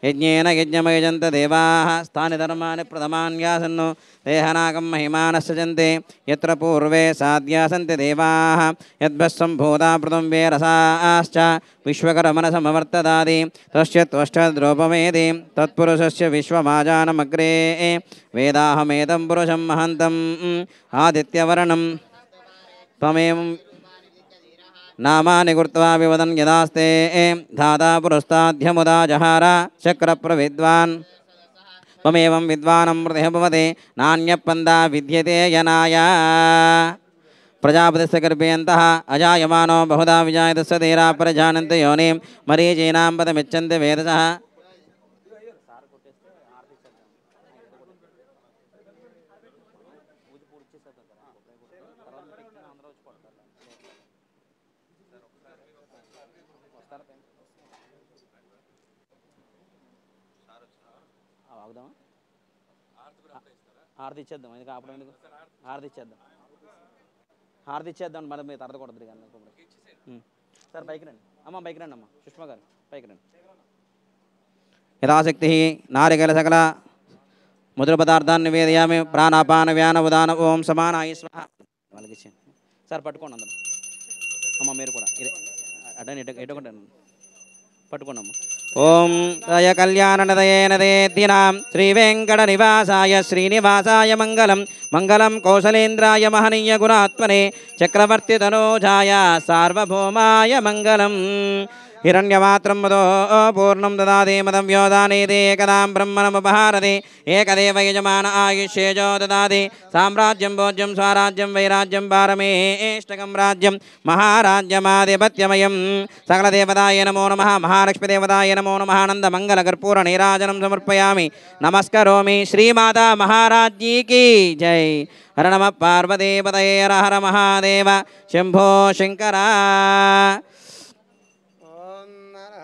यज्ञेन यज्ञमयजन्त देवाः स्थानि धर्माणि प्रथमान्यासन्नो देहनागं महिमानस्सजन्ते यत्र पूर्वे साध्या सन्ति देवाः यद्भस्सम्भूता पृथिव्ये रसाश्च विश्वकर्मणसमवर्तदादि तस्य त्वष्टद्रूपमेति तत्पुरुषस्य विश्वमाजानमग्रे वेदाहमेतं पुरुषं महन्तम् आदित्यवर्णं त्वमेवं नामानि कृत्वा विवदन् यदास्ते धाता पुरस्ताद्यमुदा जहार चक्रप्रविद्वान् त्वमेवं विद्वानमृतः भवति नान्यपन्था विद्यते यनाय प्रजापतिस्य गर्भेऽन्तः अजायमानो बहुधा विजायतस्य धीरा प्रजानन्ति योनिं मरीचीनां पदमिच्छन्ति वेदसः హారతి ఇచ్చేద్దాం ఎందుకు ఆపడం ఎందుకు హారతి ఇచ్చేద్దాం హారతి ఇచ్చేద్దాం మళ్ళీ మీరు తర్వాత కొడతారు కానీ సార్ పైకి రండి అమ్మ పైకి రండి అమ్మ సుష్మా గారు పైకి రండి యథాశక్తి నారికల సకల మధుర పదార్థాన్ని నివేదయామి ప్రాణాపాన వ్యాన ఉదాన ఓం సమానాయ స్వాహ వాళ్ళకి ఇచ్చేయండి సార్ పట్టుకోండి అందరూ అమ్మ మీరు కూడా ఇదే అడ్డని ఎటువంటి పట్టుకోండి అమ్మ ఓం దయ కళ్యాణనదయేన దేద్దినాం శ్రీవేంకటనివాసాయ శ్రీనివాసాయ మంగళం మంగళం కౌసలేంద్రాయ మహనీయ గుణాత్మనే చక్రవర్తి తనూజాయ సార్వభౌమాయ మంగళం हिरण्यमात्रं मदो पूर्णं ददाति मदं व्योदानेति एकदां ब्रह्मणमुपहारति एकदेव यजमान आयुष्येजो ददाति साम्राज्यं भोज्यं स्वराज्यं वैराज्यं पारमेष्टकं राज्यं महाराज्यमाधिपत्यमयं सकलदेवताय नमो नमः महालक्ष्मीदेवताय नमो नमः आनन्दमङ्गलकर्पूरनीराजनं समर्पयामि नमस्करोमि श्रीमाता महाराज्ञी की जय हर नमः पार्वतीपतये हर हर महादेव शंभो शंकरा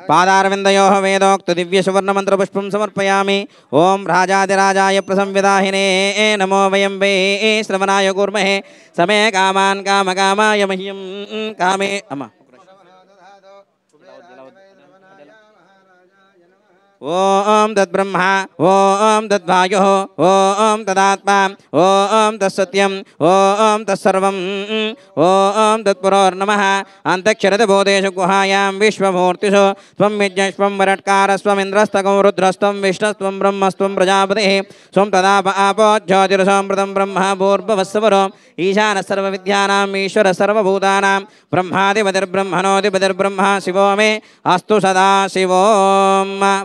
पादारविन्दयोः वेदोक्त दिव्यसुवर्णमन्त्रपुष्पं समर्पयामि ॐ राजाधिराजाय प्रसंविदाहिने नमो वयं वै श्रवणाय कुर्महे समे कामान् कामकामाय मह्यं कामे अम्मा ओम तद्ब्रह्मा ओम तद्वायुः ओम तदात्मा ओम तत्सत्यम ओम तत्सर्वम् ओम तत्पुरोर्नमः अन्तक्षरतभूतेषु गुहायां विश्वमूर्तिषु त्वं विज्ञस्त्वं वरट्कारस्त्वमिन्द्रस्तकं रुद्रस्त्वं विष्णुस्त्वं ब्रह्मस्त्वं प्रजापतिः स्वं तदाप आपो ज्योतिरसोऽमृतं ब्रह्म भूर्भुवस्सवरो ईशानः सर्वविद्यानां ईश्वरः सर्वभूतानां ब्रह्माधिपतिर्ब्रह्मणोऽधिपतिर्ब्रह्म शिवो मे अस्तु सदा शिवों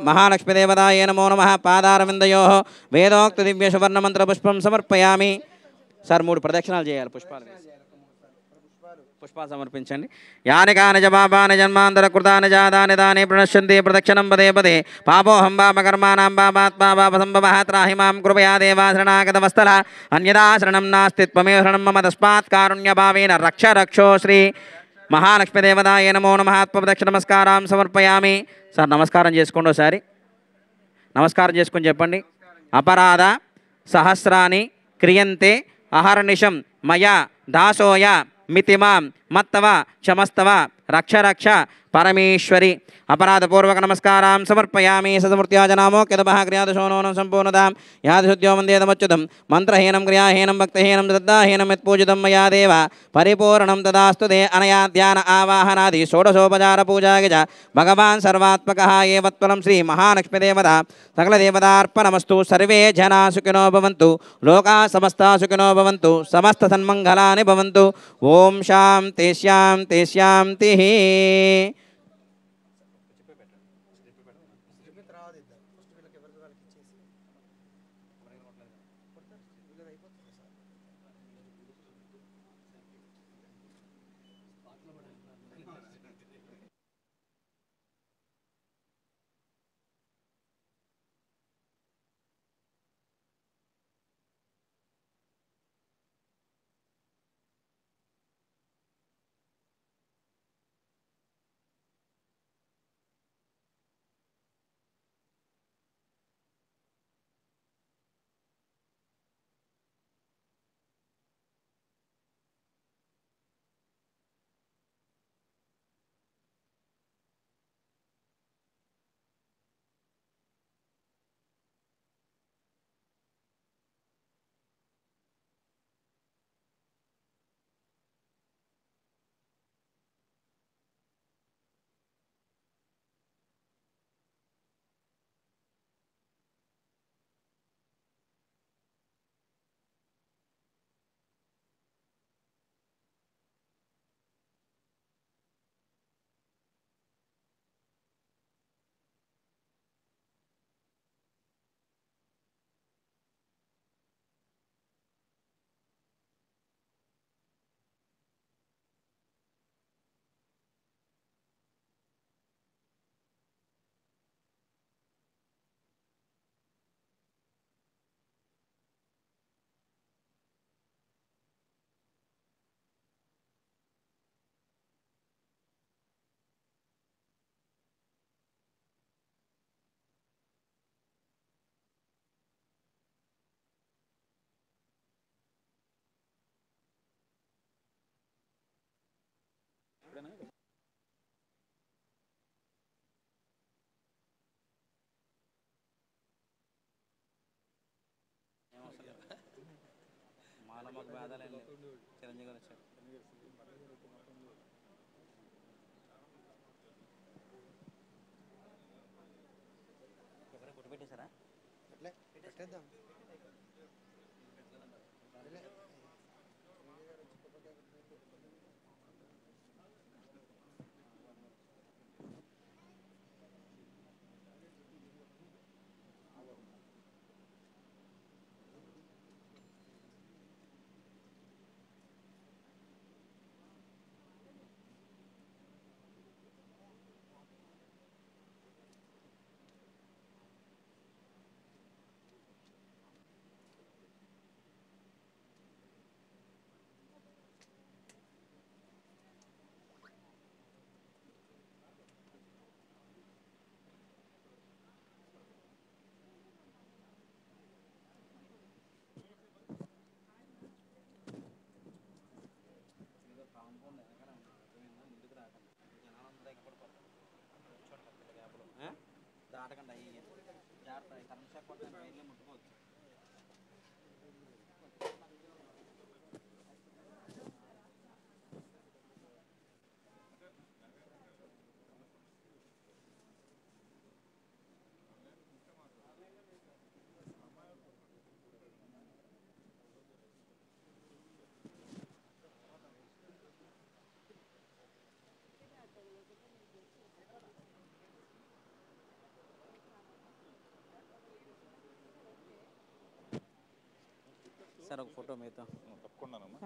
महालक्ष्मीदेवताय नमो नमः पादारविन्दयोः वेदोक्त दिव्यसुवर्णमन्त्रपुष्पं समर्पयामि సార్ 3 ప్రదక్షిణాలు చేయాలి పుష్పాలు సమర్పించండి యాని కాని జపాపాని జన్మాంతర కృతాని జాతాని దాని ప్రణశ్యంతి ప్రదక్షిణం పదే పదే పాపోహం పాపకర్మాణం పాపాత్మా పాపసంభవః త్రాహి మాం కృపయా దేవా శరణాగతవత్సల అన్యదా శరణం నాస్తి త్వమేవ శరణం మమ తస్మాత్ కారుణ్యభావేన రక్ష రక్షో శ్రీ మహాలక్ష్మీదేవతాయ నమో నమః ఆత్మప్రదక్షిణ నమస్కారం సమర్పయామి సార్ నమస్కారం చేసుకోండి ఒకసారి నమస్కారం చేసుకొని చెప్పండి అపరాధ సహస్రాని క్రియంతే అహర్నిశం మయా దాసోయ మితిమాం మత్తవ క్షమస్తవ రక్ష రక్ష పరమేశ్వరి अपराधपूर्वक नमस्कारां समर्पयामि सदमूर्त्याजनामो क्यदभः क्रियादशोनोनं सम्पूर्णतां यादशुद्ध्यो वन्देदमच्युतं मन्त्रहीनं क्रियाहीनं भक्तहीनं श्रद्धाहीनं यत्पूजितं मया देव परिपूर्णं तदास्तु ते अनया ध्यान आवाहनादि षोडशोपचारपूजागिज भगवान् सर्वात्मकः एव त्वं श्रीमहालक्ष्मीदेवता सकलदेवतार्पणमस्तु सर्वे जना सुखिनो भवन्तु लोकाः समस्ता सुखिनो भवन्तु समस्तसन्मङ्गलानि भवन्तु ओम शान्ति शान्ति शान्तिः సార్ ఒక ఫోటో మీతో. తప్పకుండానమ్మా.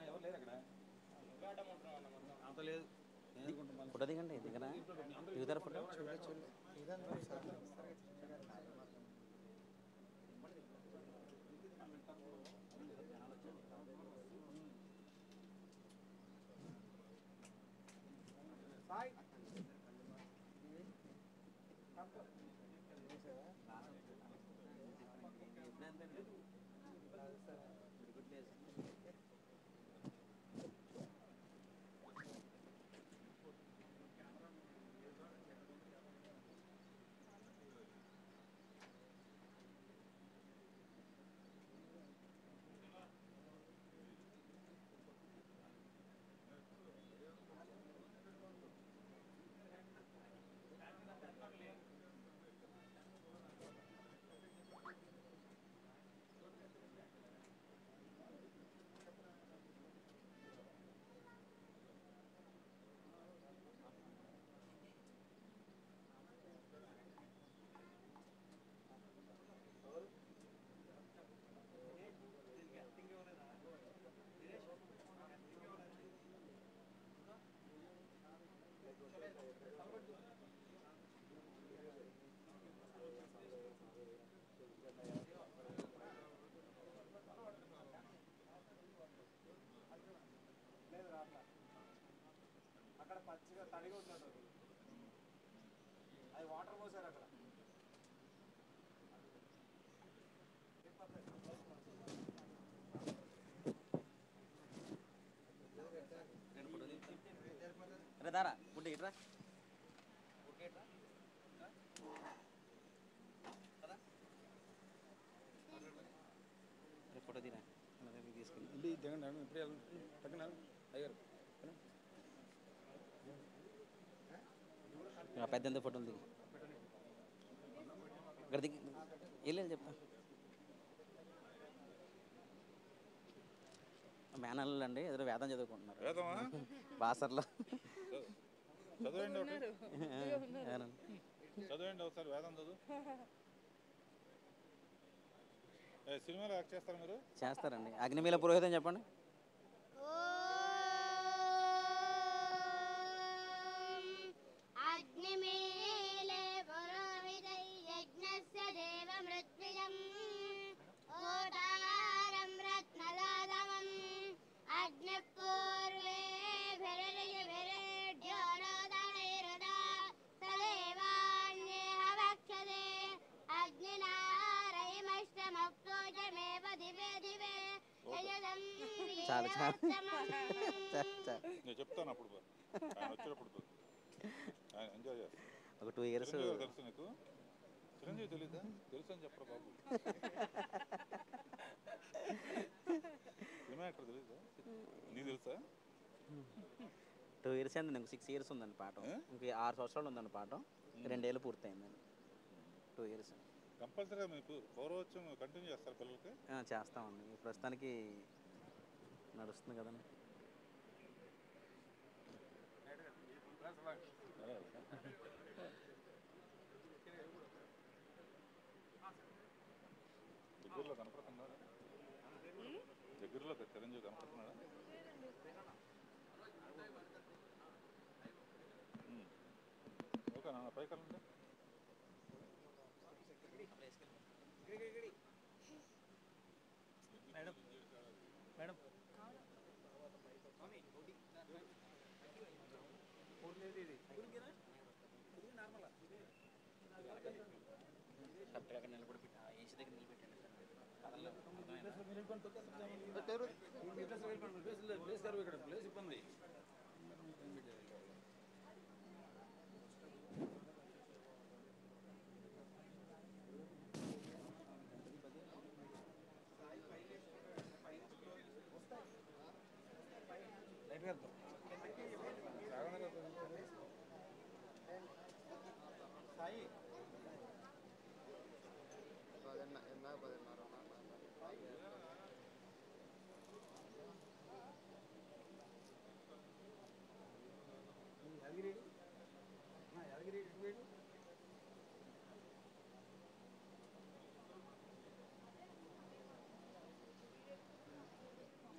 ఎవరు లేరు అక్కడ అంత లేదు. ఫోటో దిగండి, దిగరా దిగుతారా ఫోటో? సాయి లేదు రాట్లా. అక్కడ పచ్చిగా తడిగా ఉందంట, అది వాటర్ పోసారు అక్కడ. రే దారా గుడ్డి ఇట్రా. ఫోటో తీరా తీసుకెళ్ళి ఇంటి దిగండి. ఇప్పుడే తగ్గిన అయ్యారు పెద్ద ఎంత ఫోటోలు దిగి ఇక్కడ దిగి వెళ్ళి చెప్తా. మేనల్లు అండి ఎదురు వేదం చదువుకుంటున్నారు వేదమా బాసర్లో. చదవండి ఒకటి చదవండి ఒకసారి వేదం చదువు. సినిమాలో యాక్ట్ చేస్తారు మీరు? చేస్తారండి. అగ్నిమీల పురోహితం చెప్పండి. అగ్నిమీలే పురోహితై యజ్ఞస్య దేవమృత్విజం ఓటారం రత్నలాదమం అగ్నిపూర్వేభిర్యోనోదనైరుదా సదేవాన్యేహ వక్షదే అగ్నినారయమష్టమప్తోజమేవ దివే దివే యజదం చాలు చాలు వీరవత్సమం. నేను చెప్తాను అప్పుడు ఆయన వచ్చేటప్పుడు ఆయన ఎంజాయ్ చేస్తాను. ఒక 2 years చిరంజీవి గారు తెలుసు నీకు? చిరంజీవి తెలీదా? తెలుసు అని చెప్పరా బాబు. సినిమా యాక్టర్ తెలీదా? నీకు తెలుసా? 2 years అండి. నాకు 6 years ఉందండి పాఠం. ఇంక 6 సంవత్సరాలు ఉందండి పాఠం. 2 ఏళ్ళు పూర్తయిందండి. 2 years కంపల్సరీగా మీకు పౌరవత్యం కంటిన్యూ చేస్తారు పిల్లలకి? చేస్తామండి. ప్రస్తుతానికి నడుస్తుంది కదండి. దగ్గరలో కనపడుతున్నాడా? దగ్గరలో చిరంజీవి కనపడుతున్నాడా? ఓకే నాన్న పైకి వెళ్ళండి. మేడం మేడం కరెక్ట్గా అక్కడ నిలబడి పెట్టి ఆ ఏసీ దగ్గర నిలబెట్టండి సార్ ప్లేస్ ఇబ్బంది.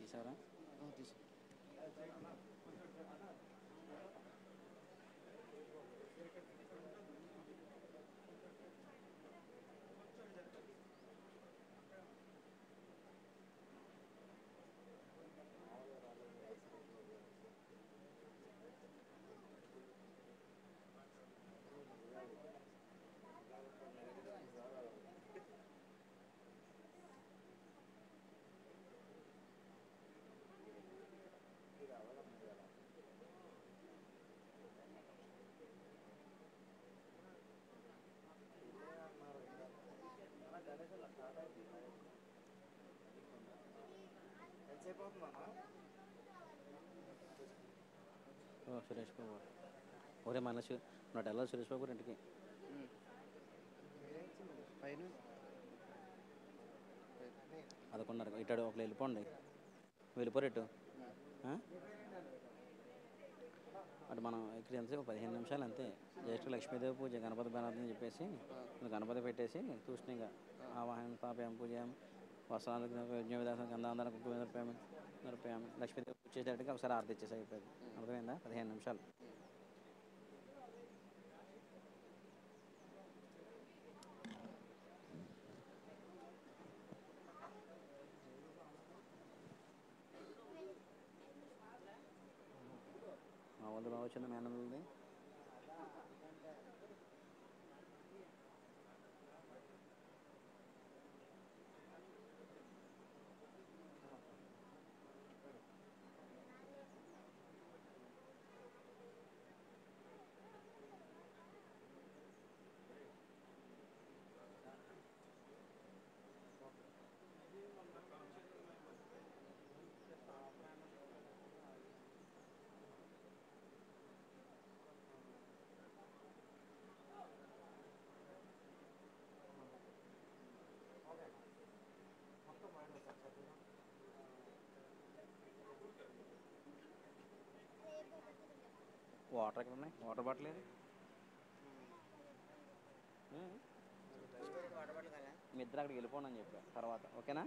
తీసారా సురేష్ బాబు ఒరే మన నాటి వెళ్ళాలి సురేష్ బాబు ఇంటికి అదకొన్నారు ఇటాడు ఒకళ్ళు వెళ్ళిపోండి వెళ్ళిపోరు ఇటు అటు మనం ఇక్కడ ఎంతసేపు 15 నిమిషాలు అంతే జ్యేష్ఠ లక్ష్మీదేవి పూజ గణపతి బనాథ్ అని చెప్పేసి గణపతి పెట్టేసి తూష్ణిగా ఆవాహన స్థాపయాం పూజయాం వస్త్రాలు యజ్ఞ విధానం గంధాంధన కుక్కు నరపయామి లక్ష్మీదేవి పూజ చేసేటట్టుగా ఒకసారి ఆరతి ఇచ్చేసి అయిపోయింది అర్థమైందా 15 నిమిషాలు మా వాళ్ళు బాగా వచ్చింది మేనల్ది వాటర్ ఎక్కడ ఉన్నాయి వాటర్ బాటిల్ ఏది మీ ఇద్దరు అక్కడికి వెళ్ళిపోండి అని చెప్పా తర్వాత ఓకేనా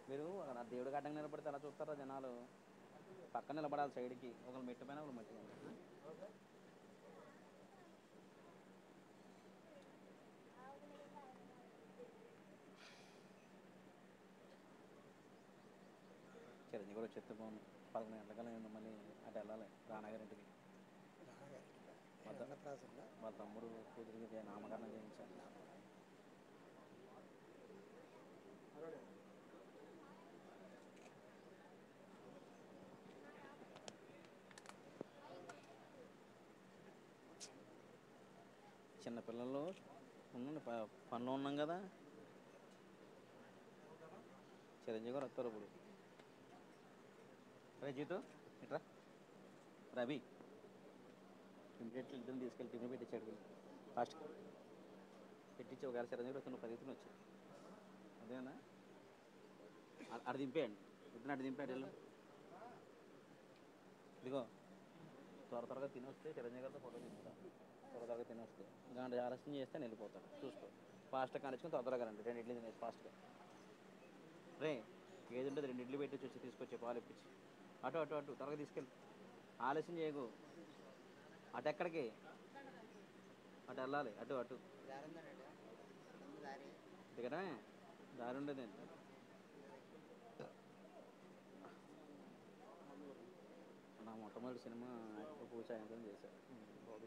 మీరు అక్కడ దేవుడి గడ్డంగా నిలబడితే అలా చూస్తారా జనాలు పక్కన నిలబడాలి సైడ్కి ఒకరు మెట్టు పైన ఒకరు మట్టి చిరంజీవి కూడా చెప్తే బాగుంది 11 గంటలకల్లా మళ్ళీ అటు వెళ్ళాలి రానాగారింటికి వాళ్ళ తమ్ముడు కూతురికి నామకరణం చేయించాలి చిన్నపిల్లలు ఉండండి పనిలో ఉన్నాం కదా చిరంజీవి గారు వస్తారు ఇప్పుడు రే జీతు ఇట్రా రవి ఇమీడియట్లీ ఇద్దరిని తీసుకెళ్ళి టిఫిన్ పెట్టించాడు ఫాస్ట్ పెట్టించి ఒకవేళ చిరంజీవి వస్తే నువ్వు పరిగెత్తుని వచ్చి అదేనా అటు దింపేయండి ఇద్దరు అటు దింపేయండి వెళ్ళు ఇదిగో త్వరగా తిని వస్తే చిరంజీవి గారితో ఫోటో తీస్తా త్వరగా తిని వస్తే ఇంకా ఆలస్యం చేస్తే నేను వెళ్ళిపోతాను చూసుకో ఫాస్ట్గా కానిచ్చుకొని త్వరగా రండి 2 ఇడ్లీ తినేసి ఫాస్ట్గా రే ఏది ఉంటుంది 2 ఇడ్లీ పెట్టి వచ్చి తీసుకొచ్చే పాలు ఇప్పించి అటు అటు అటు త్వరగా తీసుకెళ్ళి ఆలస్యం చేయకు అటు ఎక్కడికి అటు వెళ్ళాలి అటు అటు దిగడమే దారి ఉండేదండి నా మొట్టమొదటి సినిమా యాక్టర్ పూజ సాయంత్రం చేశాను బాబు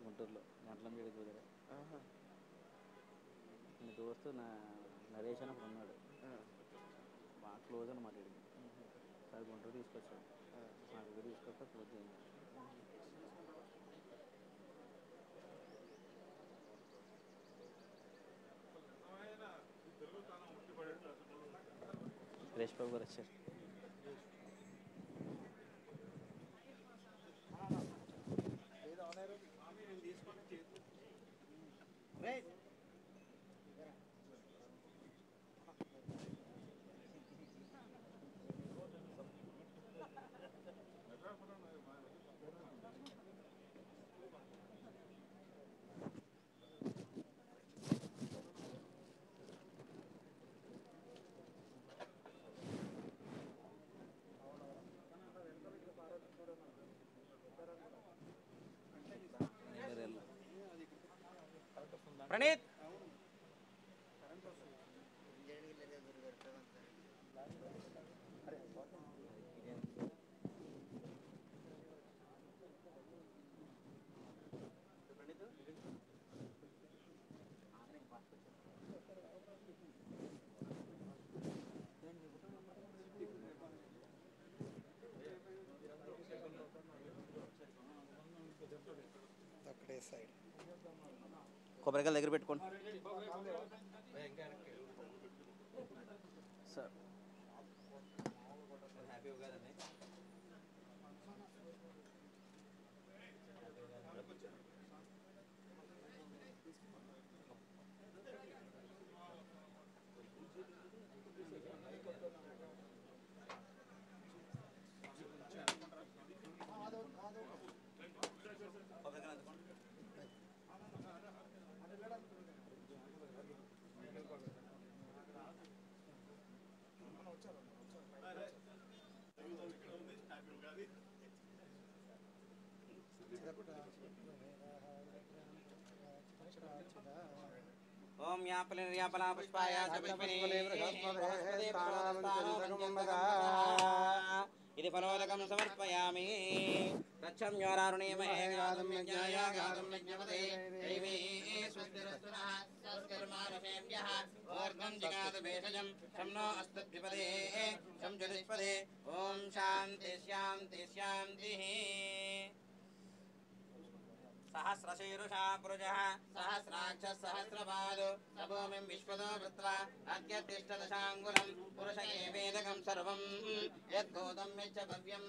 గుంటూరులో గంటలం చేడి కుదిరే మీ దోస్తు నరేష్ అని అప్పుడు ఉన్నాడు బాగా క్లోజ్ అనమాట వీడికి సార్ గుంటూరు తీసుకొచ్చాడు నా దగ్గర తీసుకొస్తే క్లోజ్ చేయండి సురేష్ బాబు గారు వచ్చారు ప్రణీత్ అక్కడే సైడ్ కొబ్బరికాయలు దగ్గర పెట్టుకోండి సార్ హ్యాపీ ఉగాది అండి ఓం యాపలా పుష్పాయ ఇది ఫలోదకం సమర్పయామి రక్షం యోరారుణీమహే గాదం యజ్ఞాయ గాదం యజ్ఞపదే దైవీ స్వస్తిరస్తునః స్వస్తిర్మానుషేభ్యః ఓర్ధ్వం జిగాద భేషజం శంనో అస్తద్విపదే శం జ్యోతిష్పదే ఓం శాంతి శాంతి శాంతి सहस्रशीरुषा पुरुषः सहस्राक्ष सहस्रपादो सभूमिं विश्वतो वृत्वा अद्यतिष्ठदशाङ्गुलं पुरुष एवेदकं सर्वं यद्भूतं यच्च भव्यं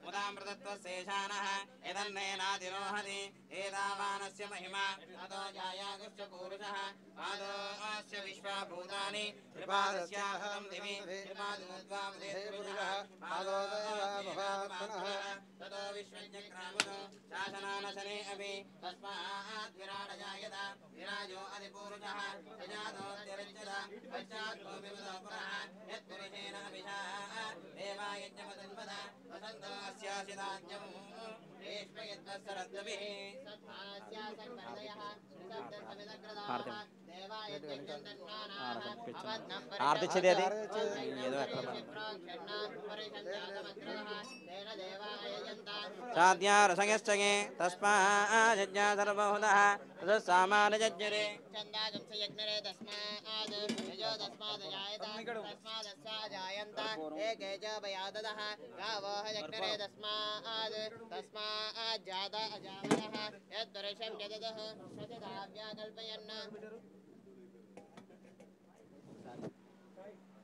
मुदामृतत्वशेषानः यदन्नेनाधिरोहति एतावानस्य महिमा अतो जायागुश्च पूरुषः पादोऽस्य विश्वाभूतानि त्रिपादस्याहतं दिवि त्रिपादोद्वामुदेपुरुषः पादोदयः ततो विश्वज्ञक्रामतो शासनानशने अपि तस्मात् विराडजायत विराजो अधिपूरुषः यजातोऽत्यरच्यत पश्चाद्भूमिवतो पुरः यत्पुरुषेण अभिषाः देवायज्ञमतन्वद वसन्तो अस्यासिदाज्ञम् रेष्मयत्तस्सरद्भिः ఆర్తిచ్చేది అది ఏదో ఎక్కడ సాధ్యారసంగశ్చగే తస్మాజ్ఞా సర్వహుదః తదస్సామానజజ్ఞరే చందాగంసయజ్ఞరే తస్మాద్ యజో తస్మాదజాయత తస్మాదస్సాజాయంత ఏకేజోభయాదదః గావోః యజ్ఞరే తస్మాజ్జాత అజావయః యద్వర్షం యదదః సతదావ్యాకల్పయన్న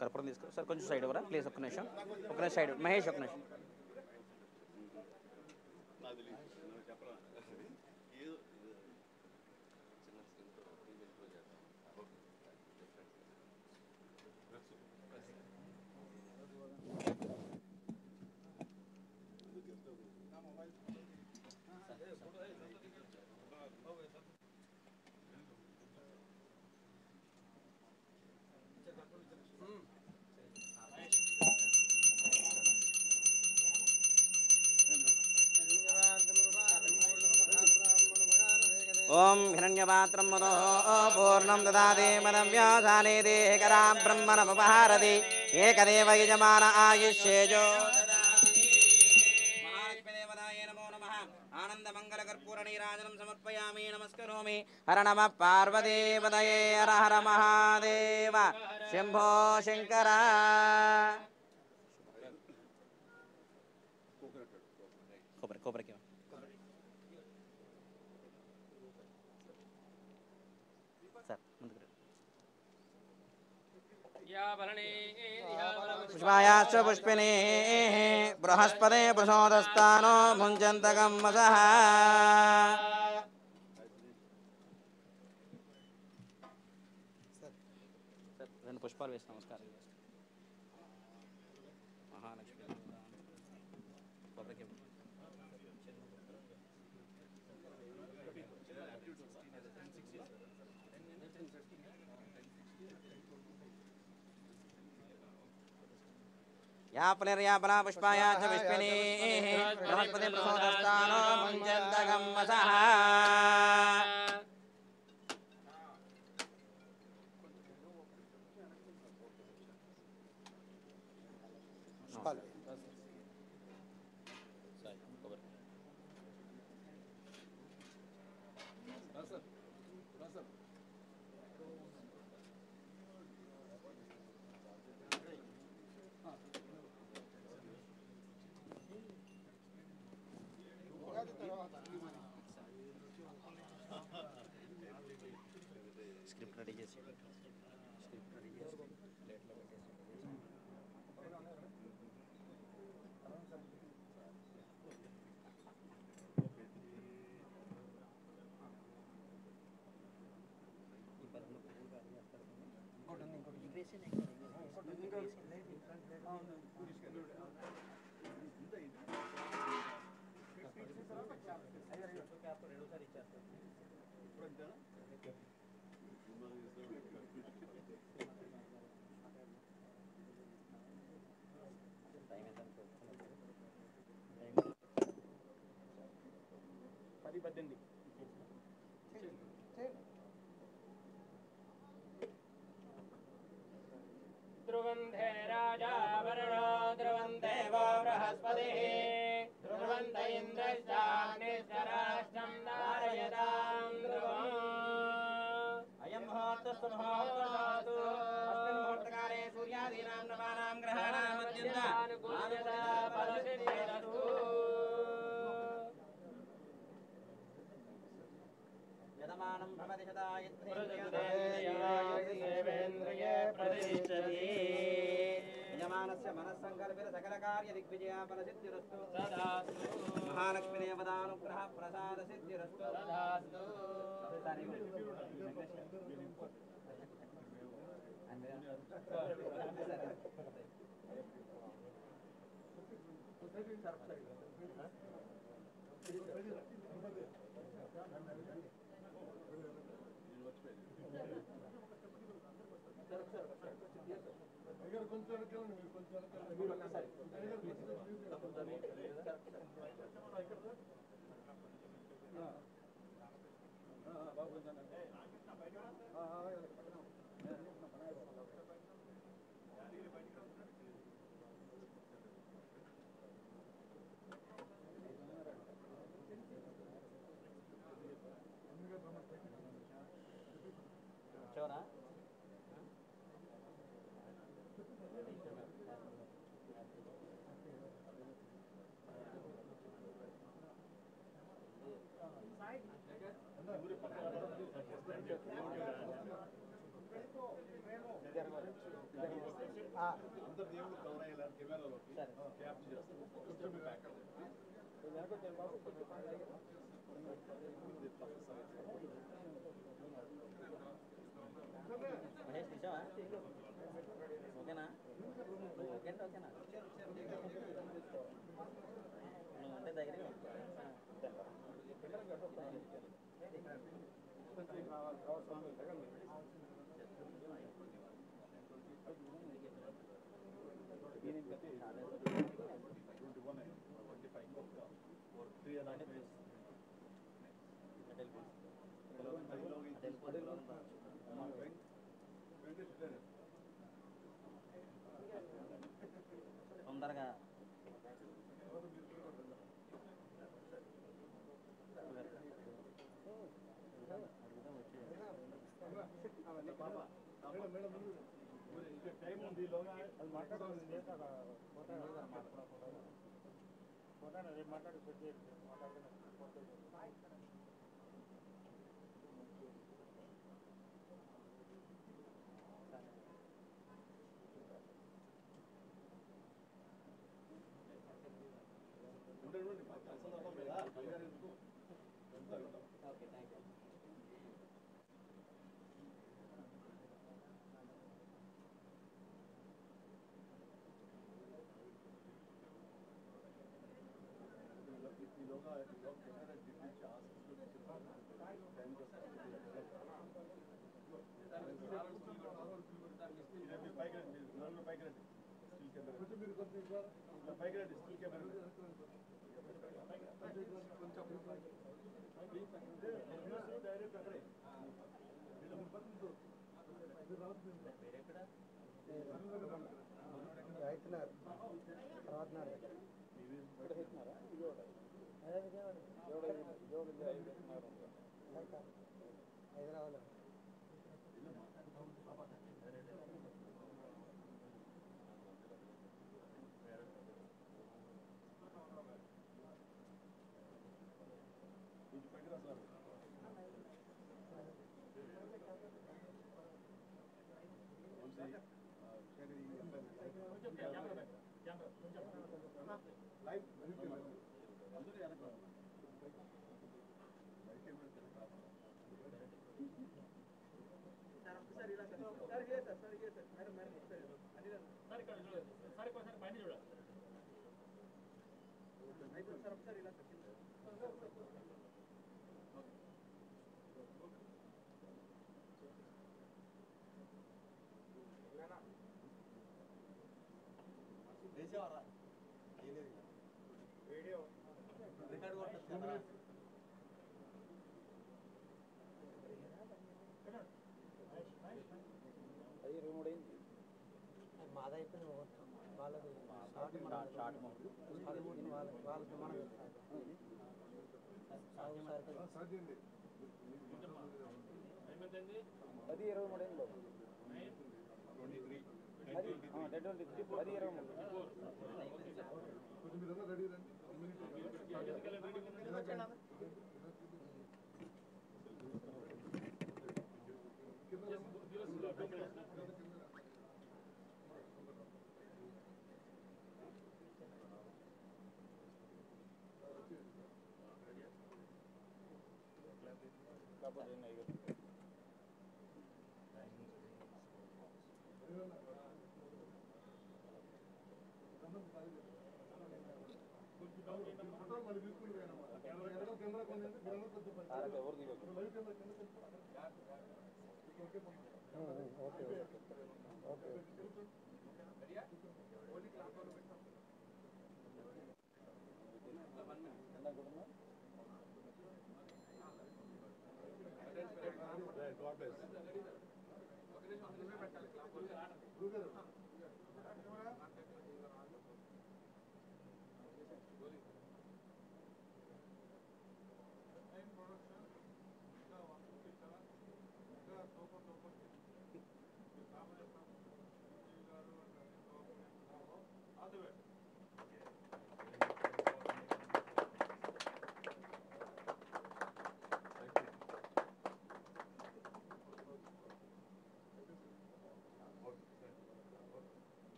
కర్పూరం తీసుకో సార్ కొంచెం సైడ్ ఇవ్వరా ప్లీజ్ ఒక్క నిమిషం సైడ్ మహేష్ ఒక్క నిమిషం ఓం హిరణ్యపాత్రం మదో పూర్ణం దదాతి మనం వ్యాసానే దేహకరా బ్రహ్మణముపహారతి ఏకదేవ యజమాన ఆయుష్యేజో దదాతి మహాలక్ష్మీదేవతాయ నమో నమః ఆనందమంగళకర్పూర నీరాజనం సమర్పయామి నమస్కరోమి హర నమ పార్వతీపదయే హర హర మహాదేవ శంభో శంకర కొబ్బరి కొబ్బరికి సార్ ముందుకు రండి. పుష్పాయాశ్చ పుష్పిణీ బృహస్పతే ప్రసోదస్థానో భుంజంతకం వసః రెండు పుష్పాలు వేసి నమస్కారం చేస్తాం. మహాలక్ష్మి కొబ్బరికి యాపనిర్యాపన పుష్పాయాచ పుష్పిణీ బృహస్పతి ప్రసోదస్థానో భుంజంతకం వసః స్క్రిప్ట్ రెడీ చేసి ప్లేట్లో పెట్టేసి ध्रुवन्धे राजा वरुणो ध्रुवन्ते वो बृहस्पतिः ध्रुवन्त इन्द्रश्चाग्निश्चराष्ट्रं धारयतां ध्रुवम् अयं मुहूर्तस्तु मुहूर्तोऽस्तु अस्मिन् मुहूर्तकाले सूर्यादीनां नवानां ग्रहाणां अनुकूल्यता फलसिद्धिरस्तु यजमानं भवति देवेन्द्रिये प्रतिष्ठति यजमानस्य मनस्सङ्कल्पित सकलकार्यदिग्विजया फलसिद्धिरस्तु तदास्तु महालक्ष्मीदेवतानुग्रह प्रसादसिद्धिरस्तु तदास्तु చూడా మహేష్ తీసావా ఓకేనా ఓకే అంటే ఓకేనా నువ్వు అంటే దగ్గర తొందరగా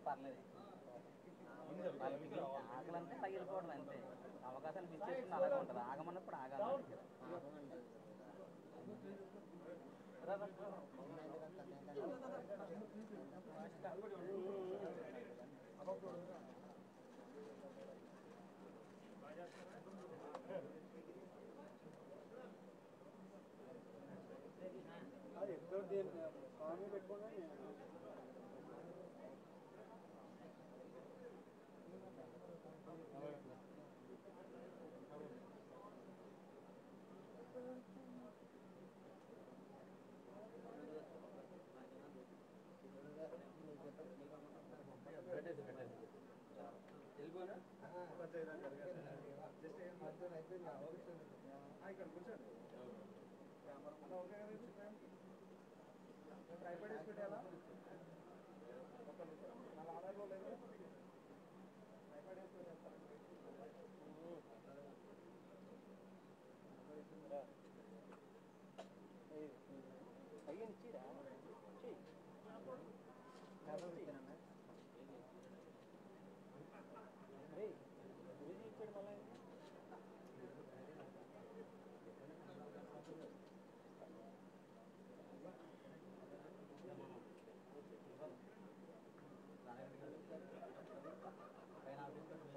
పర్లేదు ఆకలంటే తగిలిపోవడం అంతే అవకాశాలు మిస్ చేసుకుని అలాగే ఉంటుంది ఆగమన్నప్పుడు ఆగాలి స్వామి పెట్టుకున్నా ఇక్కడ కూర్చోండి ఓకే ట్రైపాడ్ వేసి పెట్టాలా ఒక్క నిమిషం నా ఆధార్లో లేదు ట్రైపాడ్ వేసి పెట్టేస్తాను అయ్యి ఇచ్చిరా ఇచ్చాడు మళ్ళీ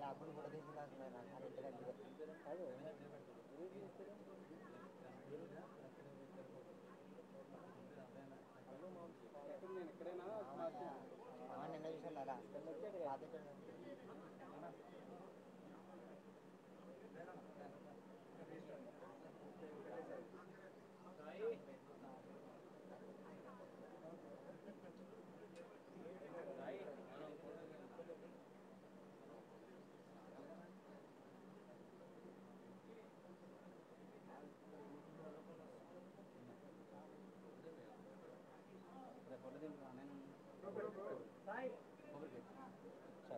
అప్పుడు కూడా తీసుకున్నాను నేను ఎక్కడైనా నిన్న చూసాను అలా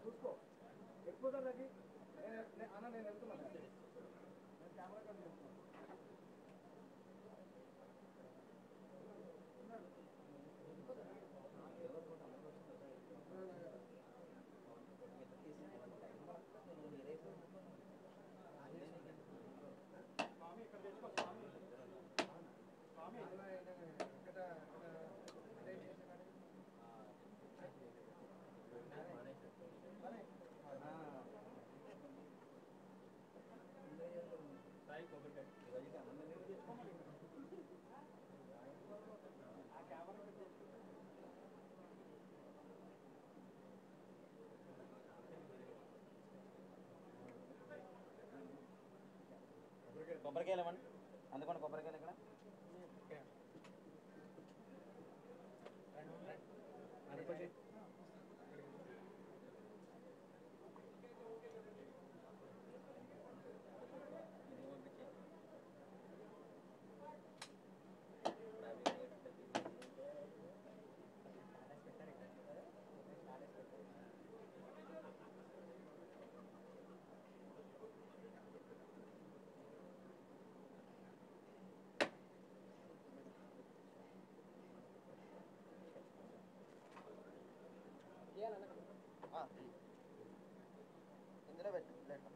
చూసుకో ఎక్కువ తరగతి అన్న నేను వెళ్తున్నాను నేను కెమెరా కార్డు చేస్తున్నాను స్వామి ఇక్కడ తెచ్చుకో స్వామి స్వామి ఇక్కడ కొబ్బరికాయలు ఇవ్వండి అందుకోండి కొబ్బరికాయలు ఇక్కడ ఇందులో పెట్టు ప్లేట్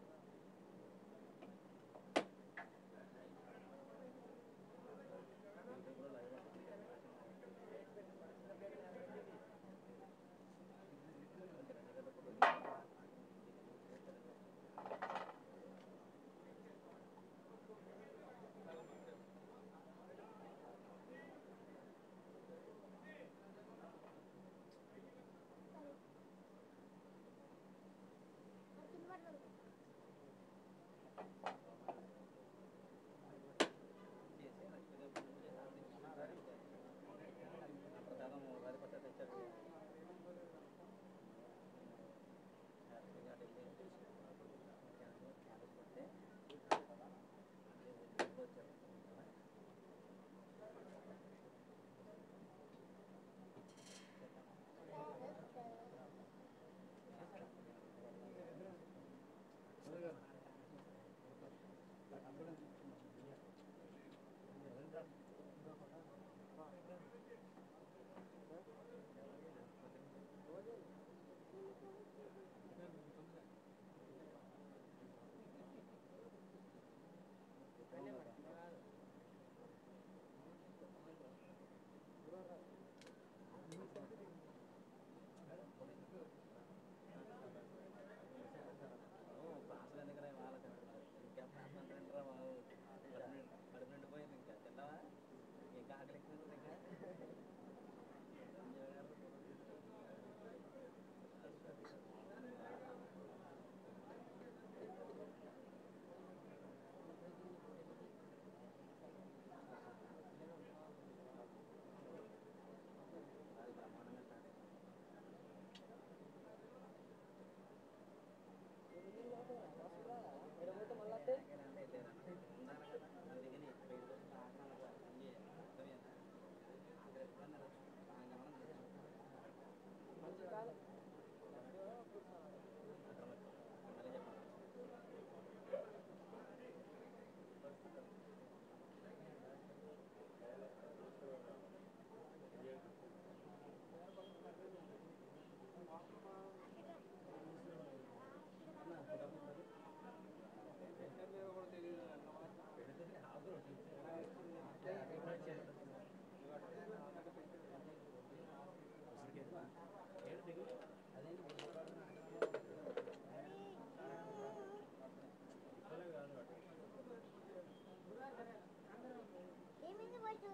ఏమైంది ఫస్ట్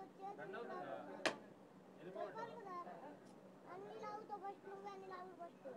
చెప్పాలి కదా అన్ని లాగుతావు ఫస్ట్ నువ్వే అన్ని లాగు ఫస్ట్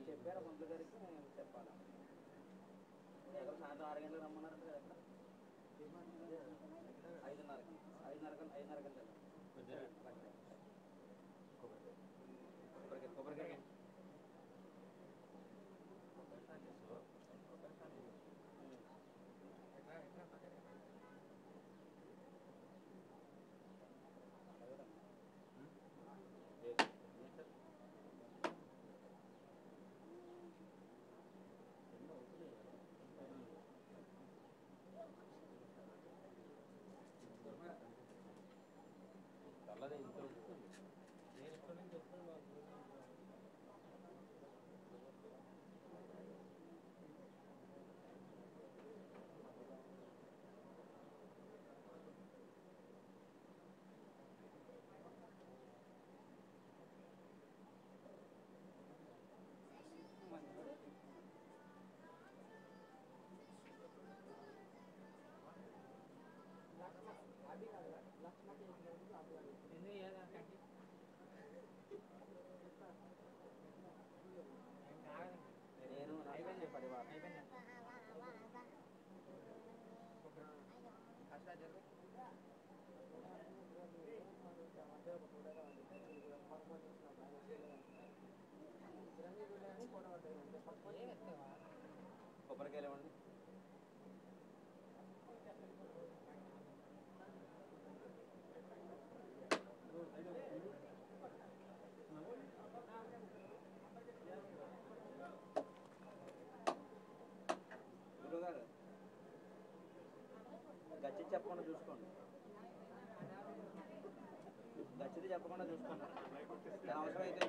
చెప్పారా మంత్రి గారికి చెప్పాలా సాయంత్రం 6 గంటలకు రమ్మన్నారు 5:30 కొబ్బరికాయ కొబ్బరికాయలు ఇవ్వండి. గురుగారు గచ్చి చెప్పకుండా చూసుకోండి, గచ్చిది చెప్పకుండా చూసుకోండి. అవసరం అయితే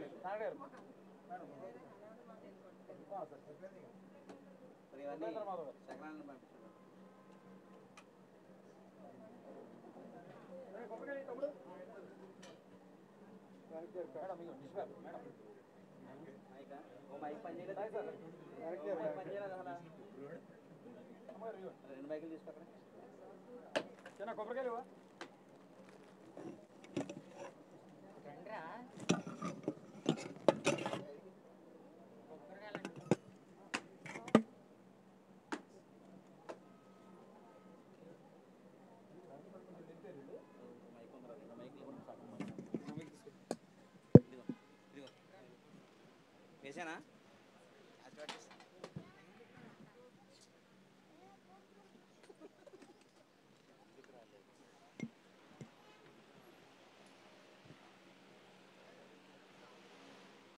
కొబ్బరికాయలు